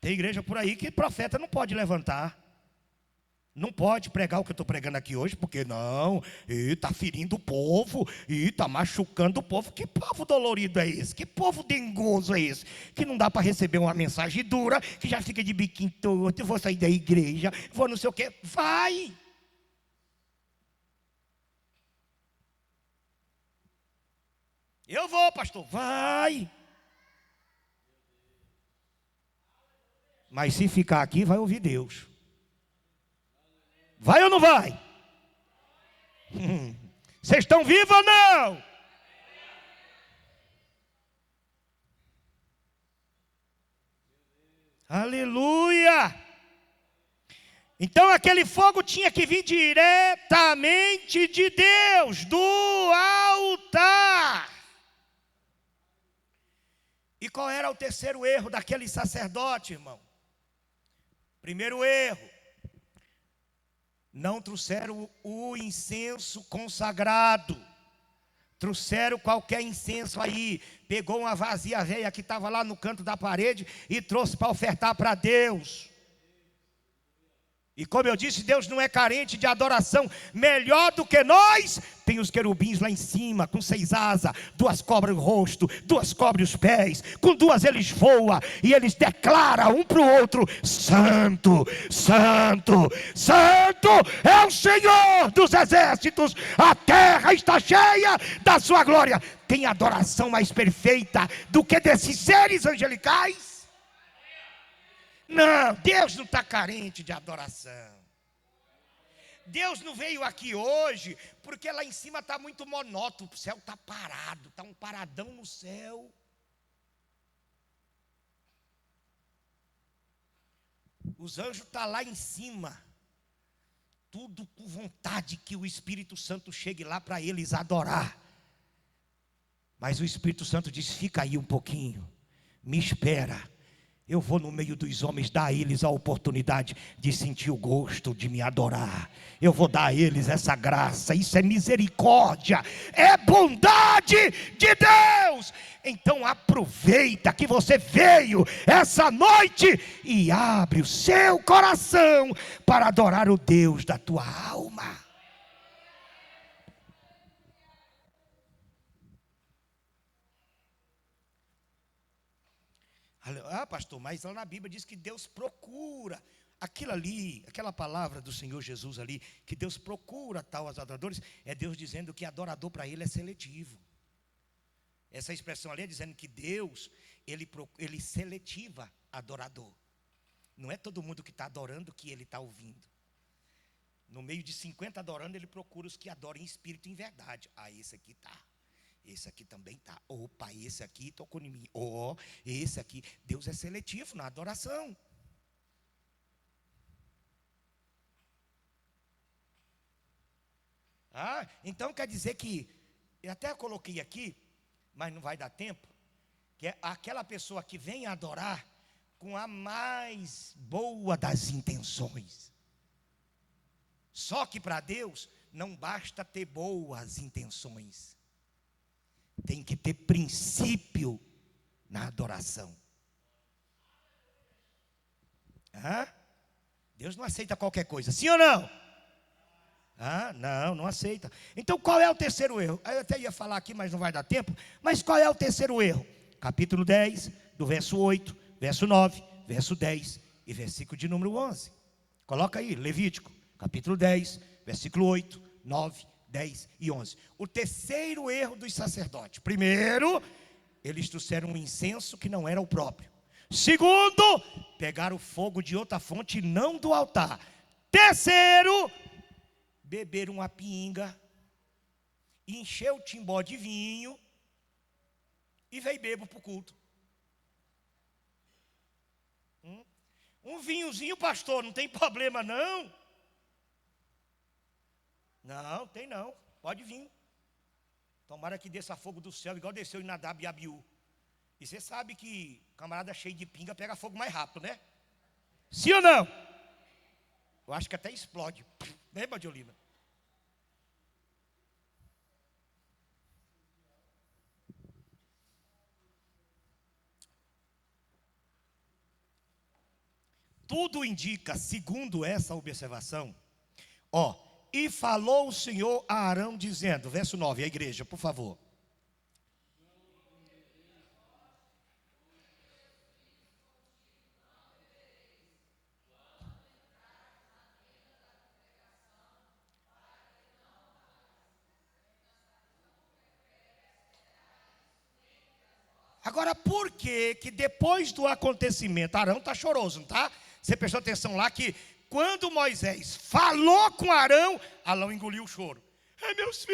Tem igreja por aí que profeta não pode levantar. Não pode pregar o que eu estou pregando aqui hoje, porque não, está ferindo o povo, está machucando o povo. Que povo dolorido é esse? Que povo dengoso é esse? Que não dá para receber uma mensagem dura, que já fica de biquinho torto, vou sair da igreja, vou não sei o quê. Vai! Eu vou, pastor, vai! Mas se ficar aqui, vai ouvir Deus. Vai ou não vai? Vocês estão vivos ou não? Aleluia! Então aquele fogo tinha que vir diretamente de Deus, do altar. E qual era o terceiro erro daquele sacerdote, irmão? Primeiro erro: não trouxeram o incenso consagrado. Trouxeram qualquer incenso aí. Pegou uma vasilha velha que estava lá no canto da parede e trouxe para ofertar para Deus. E como eu disse, Deus não é carente de adoração. Melhor do que nós, tem os querubins lá em cima, com 6 asas, 2 cobrem o rosto, 2 cobrem os pés, com 2 eles voam, e eles declaram um para o outro: Santo, Santo, Santo é o Senhor dos exércitos, a terra está cheia da sua glória. Tem adoração mais perfeita do que desses seres angelicais? Não, Deus não está carente de adoração. Deus não veio aqui hoje porque lá em cima está muito monótono. O céu está parado, está um paradão no céu. Os anjos estão lá em cima, tudo com vontade que o Espírito Santo chegue lá para eles adorar. Mas o Espírito Santo diz: fica aí um pouquinho, me espera. Eu vou no meio dos homens dar a eles a oportunidade de sentir o gosto de me adorar. Eu vou dar a eles essa graça. Isso é misericórdia, é bondade de Deus. Então aproveita que você veio essa noite e abre o seu coração para adorar o Deus da tua alma. Ah, pastor, mas lá na Bíblia diz que Deus procura aquilo ali, aquela palavra do Senhor Jesus ali, que Deus procura tal os adoradores, é Deus dizendo que adorador para ele é seletivo. Essa expressão ali é dizendo que Deus, ele seletiva adorador. Não é todo mundo que está adorando que ele está ouvindo. No meio de 50 adorando, ele procura os que adoram em espírito e em verdade. Ah, esse aqui está. Esse aqui também está. Opa, esse aqui tocou em mim. Esse aqui. Deus é seletivo na adoração. Então quer dizer que, eu até coloquei aqui, mas não vai dar tempo, que é aquela pessoa que vem adorar com a mais boa das intenções. Só que para Deus não basta ter boas intenções. Tem que ter princípio na adoração. Deus não aceita qualquer coisa, sim ou não? Não aceita. Então qual é o terceiro erro? Eu até ia falar aqui, mas não vai dar tempo. Mas qual é o terceiro erro? Capítulo 10, do verso 8, verso 9, verso 10 e versículo de número 11. Coloca aí, Levítico, capítulo 10, versículo 8, 9, 10 e 11. O terceiro erro dos sacerdotes. Primeiro, eles trouxeram um incenso que não era o próprio. Segundo, pegaram fogo de outra fonte, não do altar. Terceiro, beberam uma pinga, encheu o timbó de vinho e veio bebo para o culto. Um vinhozinho, pastor, não tem problema não. Não, tem não, pode vir. Tomara que desça fogo do céu, igual desceu em Nadab e Abiú. E você sabe que camarada cheio de pinga pega fogo mais rápido, né? Sim ou não? Eu acho que até explode. Né, Badiolina? Tudo indica, segundo essa observação, e falou o Senhor a Arão dizendo, verso 9, a igreja, por favor. Agora, por que depois do acontecimento, Arão está choroso, não está? Você prestou atenção lá que quando Moisés falou com Arão, Arão engoliu o choro. Meus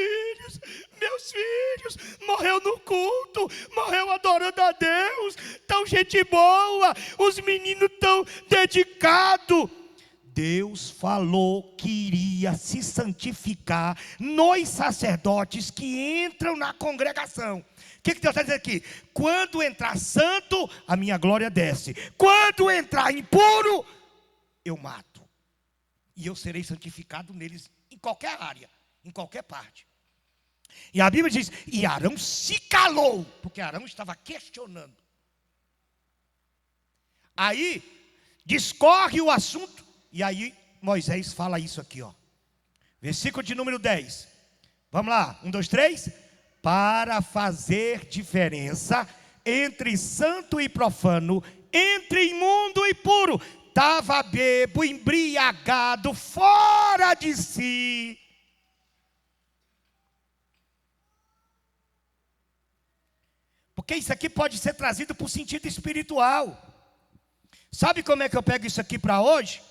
filhos, morreu no culto, morreu adorando a Deus, tão gente boa, os meninos tão dedicados. Deus falou que iria se santificar nos sacerdotes que entram na congregação. O que Deus está dizendo aqui? Quando entrar santo, a minha glória desce. Quando entrar impuro, eu mato. E eu serei santificado neles em qualquer área, em qualquer parte. E a Bíblia diz, e Arão se calou, porque Arão estava questionando. Aí, discorre o assunto, e aí Moisés fala isso aqui, ó. Versículo de número 10. Vamos lá, 1, 2, 3. Para fazer diferença entre santo e profano, entre imundo e puro. Estava bebo, embriagado, fora de si. Porque isso aqui pode ser trazido para o sentido espiritual. Sabe como é que eu pego isso aqui para hoje?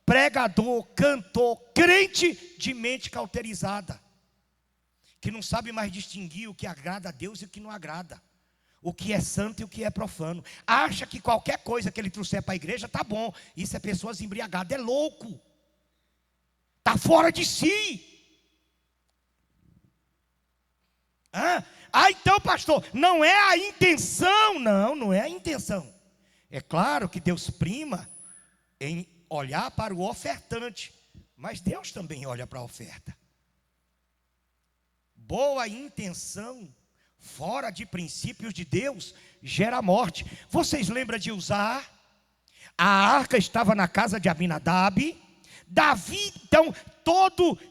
Pregador, cantor, crente de mente cauterizada, que não sabe mais distinguir o que agrada a Deus e o que não agrada, o que é santo e o que é profano. Acha que qualquer coisa que ele trouxer para a igreja está bom. Isso é pessoas embriagadas, é louco, está fora de si. Então pastor, não é a intenção. Não é a intenção. É claro que Deus prima em olhar para o ofertante, mas Deus também olha para a oferta. Boa intenção fora de princípios de Deus gera morte. Vocês lembram de Uzá? A arca estava na casa de Abinadab. Davi, então,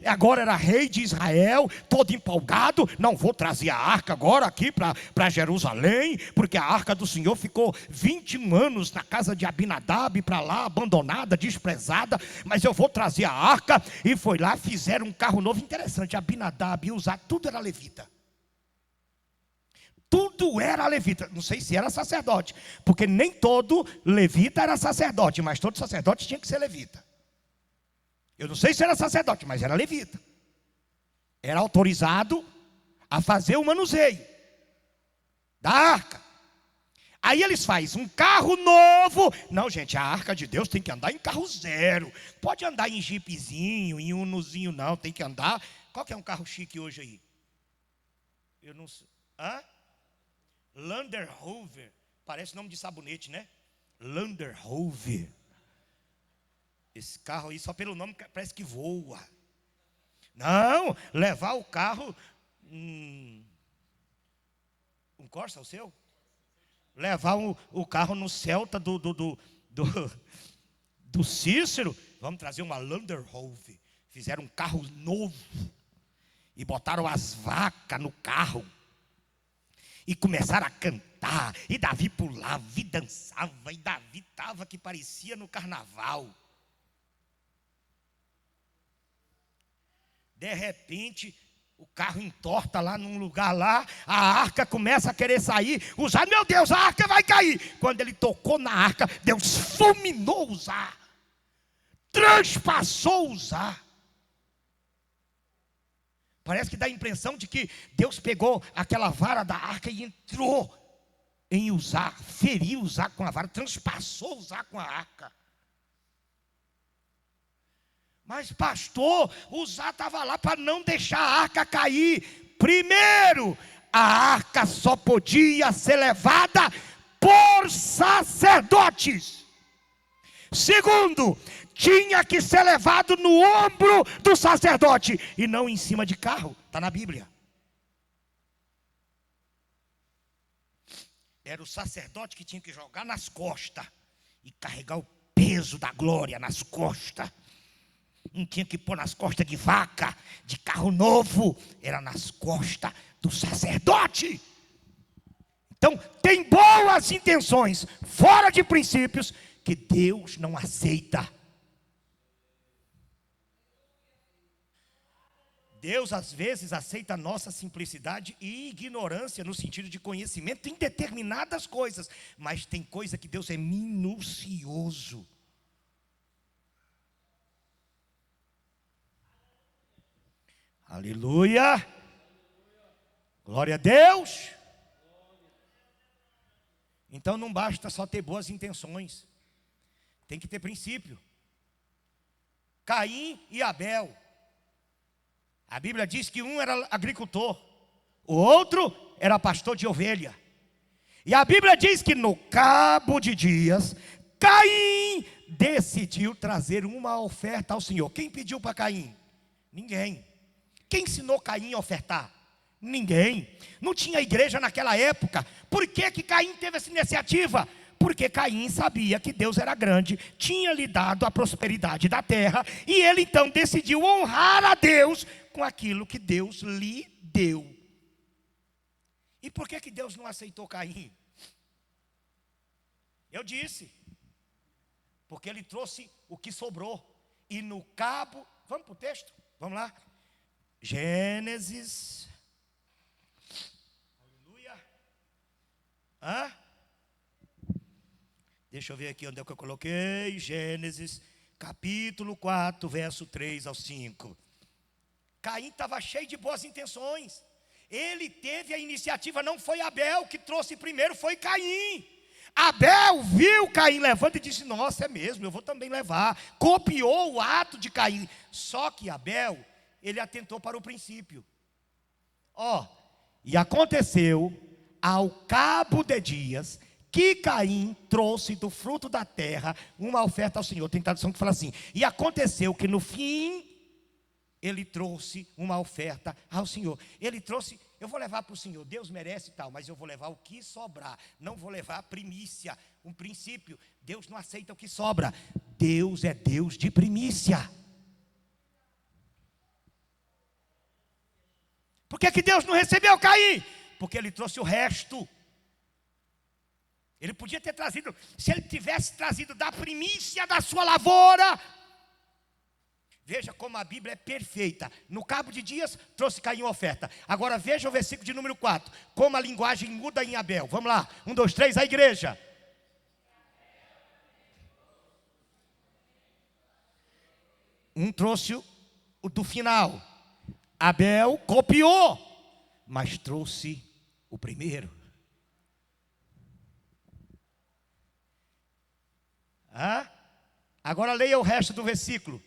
agora era rei de Israel, todo empolgado. Não vou trazer a arca agora aqui para Jerusalém, porque a arca do Senhor ficou 21 anos na casa de Abinadab, para lá, abandonada, desprezada. Mas eu vou trazer a arca. E foi lá, fizeram um carro novo. Interessante, Abinadab e Uzá, tudo era levita. Tudo era levita. Não sei se era sacerdote, porque nem todo levita era sacerdote, mas todo sacerdote tinha que ser levita. Eu não sei se era sacerdote, mas era levita. Era autorizado a fazer o manuseio da arca. Aí eles fazem um carro novo. Não, gente, a arca de Deus tem que andar em carro zero. Pode andar em jipezinho, em unozinho, não. Tem que andar. Qual que é um carro chique hoje aí? Eu não sei. Land Rover. Parece nome de sabonete, né? Land Rover. Esse carro aí, só pelo nome, parece que voa. Não, levar o carro. Um Corsa, o seu? Levar o carro no Celta do Cícero. Vamos trazer uma Land Rover. Fizeram um carro novo. E botaram as vacas no carro. E começaram a cantar. E Davi pulava e dançava. E Davi estava que parecia no carnaval. De repente, o carro entorta lá num lugar lá, a arca começa a querer sair. Uzá, meu Deus, a arca vai cair. Quando ele tocou na arca, Deus fulminou Uzá, transpassou Uzá. Parece que dá a impressão de que Deus pegou aquela vara da arca e entrou em Uzá, feriu Uzá com a vara, transpassou Uzá com a arca. Mas pastor, Uzá estava lá para não deixar a arca cair. Primeiro, a arca só podia ser levada por sacerdotes. Segundo, tinha que ser levado no ombro do sacerdote e não em cima de carro. Está na Bíblia. Era o sacerdote que tinha que jogar nas costas e carregar o peso da glória nas costas. Não tinha que pôr nas costas de vaca, de carro novo. Era nas costas do sacerdote. Então, tem boas intenções, fora de princípios, que Deus não aceita. Deus, às vezes, aceita a nossa simplicidade e ignorância, no sentido de conhecimento em determinadas coisas. Mas tem coisa que Deus é minucioso. Aleluia. Glória a Deus. Então não basta só ter boas intenções, tem que ter princípio. Caim e Abel. A Bíblia diz que um era agricultor, o outro era pastor de ovelha. E a Bíblia diz que no cabo de dias, Caim decidiu trazer uma oferta ao Senhor. Quem pediu para Caim? Ninguém. Quem ensinou Caim a ofertar? Ninguém. Não tinha igreja naquela época. Por que que Caim teve essa iniciativa? Porque Caim sabia que Deus era grande, tinha lhe dado a prosperidade da terra, e ele então decidiu honrar a Deus com aquilo que Deus lhe deu. E por que que Deus não aceitou Caim? Eu disse, porque ele trouxe o que sobrou. E no cabo, vamos para o texto? Vamos lá. Gênesis. Aleluia. Deixa eu ver aqui onde é que eu coloquei. Gênesis, capítulo 4, verso 3 ao 5. Caim estava cheio de boas intenções. Ele teve a iniciativa, não foi Abel que trouxe primeiro, foi Caim. Abel viu Caim levando e disse: nossa, é mesmo, eu vou também levar. Copiou o ato de Caim. Só que Abel, ele atentou para o princípio. E aconteceu ao cabo de dias que Caim trouxe do fruto da terra uma oferta ao Senhor. Tem tradução que fala assim: e aconteceu que no fim ele trouxe uma oferta ao Senhor. Ele trouxe, eu vou levar para o Senhor, Deus merece e tal, mas eu vou levar o que sobrar. Não vou levar a primícia, um princípio. Deus não aceita o que sobra. Deus é Deus de primícia. Por que que Deus não recebeu Caim? Porque ele trouxe o resto. Ele podia ter trazido, se ele tivesse trazido da primícia da sua lavoura. Veja como a Bíblia é perfeita. No cabo de dias, trouxe Caim uma oferta. Agora veja o versículo de número 4. Como a linguagem muda em Abel. Vamos lá, 1, 2, 3, a igreja. Um trouxe o do final. Abel copiou, mas trouxe o primeiro. Agora leia o resto do versículo.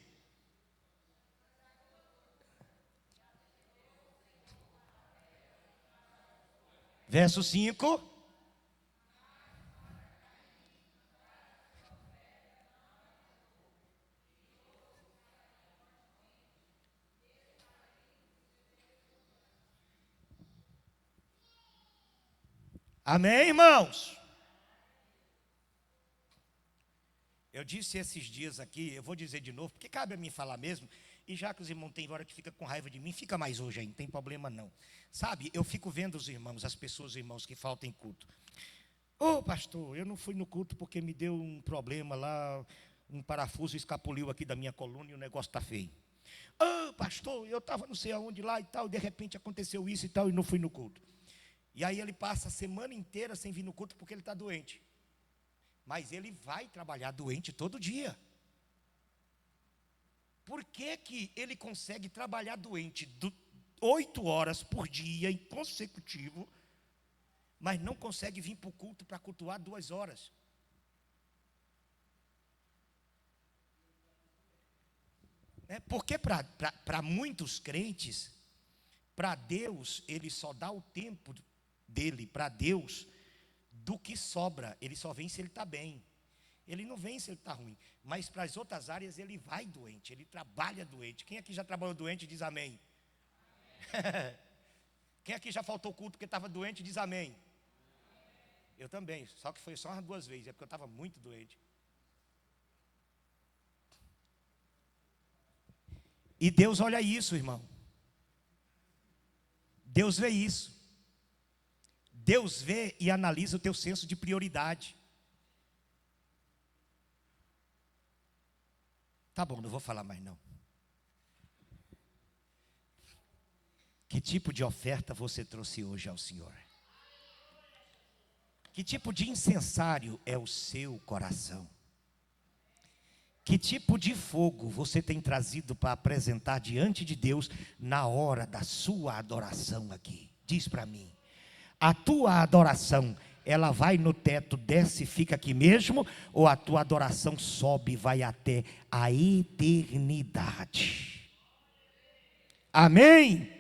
Verso 5. Amém, irmãos? Eu disse esses dias aqui, eu vou dizer de novo, porque cabe a mim falar mesmo. E já que os irmãos têm hora que fica com raiva de mim, fica mais hoje aí, não tem problema não. Sabe, eu fico vendo os irmãos, as pessoas, os irmãos que faltam em culto. Pastor, eu não fui no culto porque me deu um problema lá, um parafuso escapuliu aqui da minha coluna e o negócio está feio. Pastor, eu estava não sei aonde lá e tal, e de repente aconteceu isso e tal, e não fui no culto. E aí ele passa a semana inteira sem vir no culto porque ele está doente. Mas ele vai trabalhar doente todo dia. Por que que ele consegue trabalhar doente 8 horas por dia em consecutivo, mas não consegue vir para o culto para cultuar 2 horas? Porque para muitos crentes, para Deus, ele só dá o tempo dele para Deus do que sobra. Ele só vem se ele está bem. Ele não vem se ele está ruim. Mas para as outras áreas ele vai doente, ele trabalha doente. Quem aqui já trabalhou doente diz amém. Quem aqui já faltou culto porque estava doente diz amém. Eu também, só que foi só umas 2 vezes, é porque eu estava muito doente. E Deus olha isso, irmão. Deus vê isso. Deus vê e analisa o teu senso de prioridade. Tá bom, não vou falar mais não. Que tipo de oferta você trouxe hoje ao Senhor? Que tipo de incensário é o seu coração? Que tipo de fogo você tem trazido para apresentar diante de Deus na hora da sua adoração aqui? Diz para mim. A tua adoração, ela vai no teto, desce e fica aqui mesmo? Ou a tua adoração sobe e vai até a eternidade? Amém?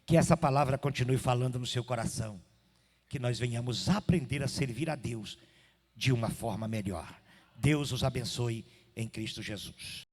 Que essa palavra continue falando no seu coração. Que nós venhamos aprender a servir a Deus de uma forma melhor. Deus os abençoe em Cristo Jesus.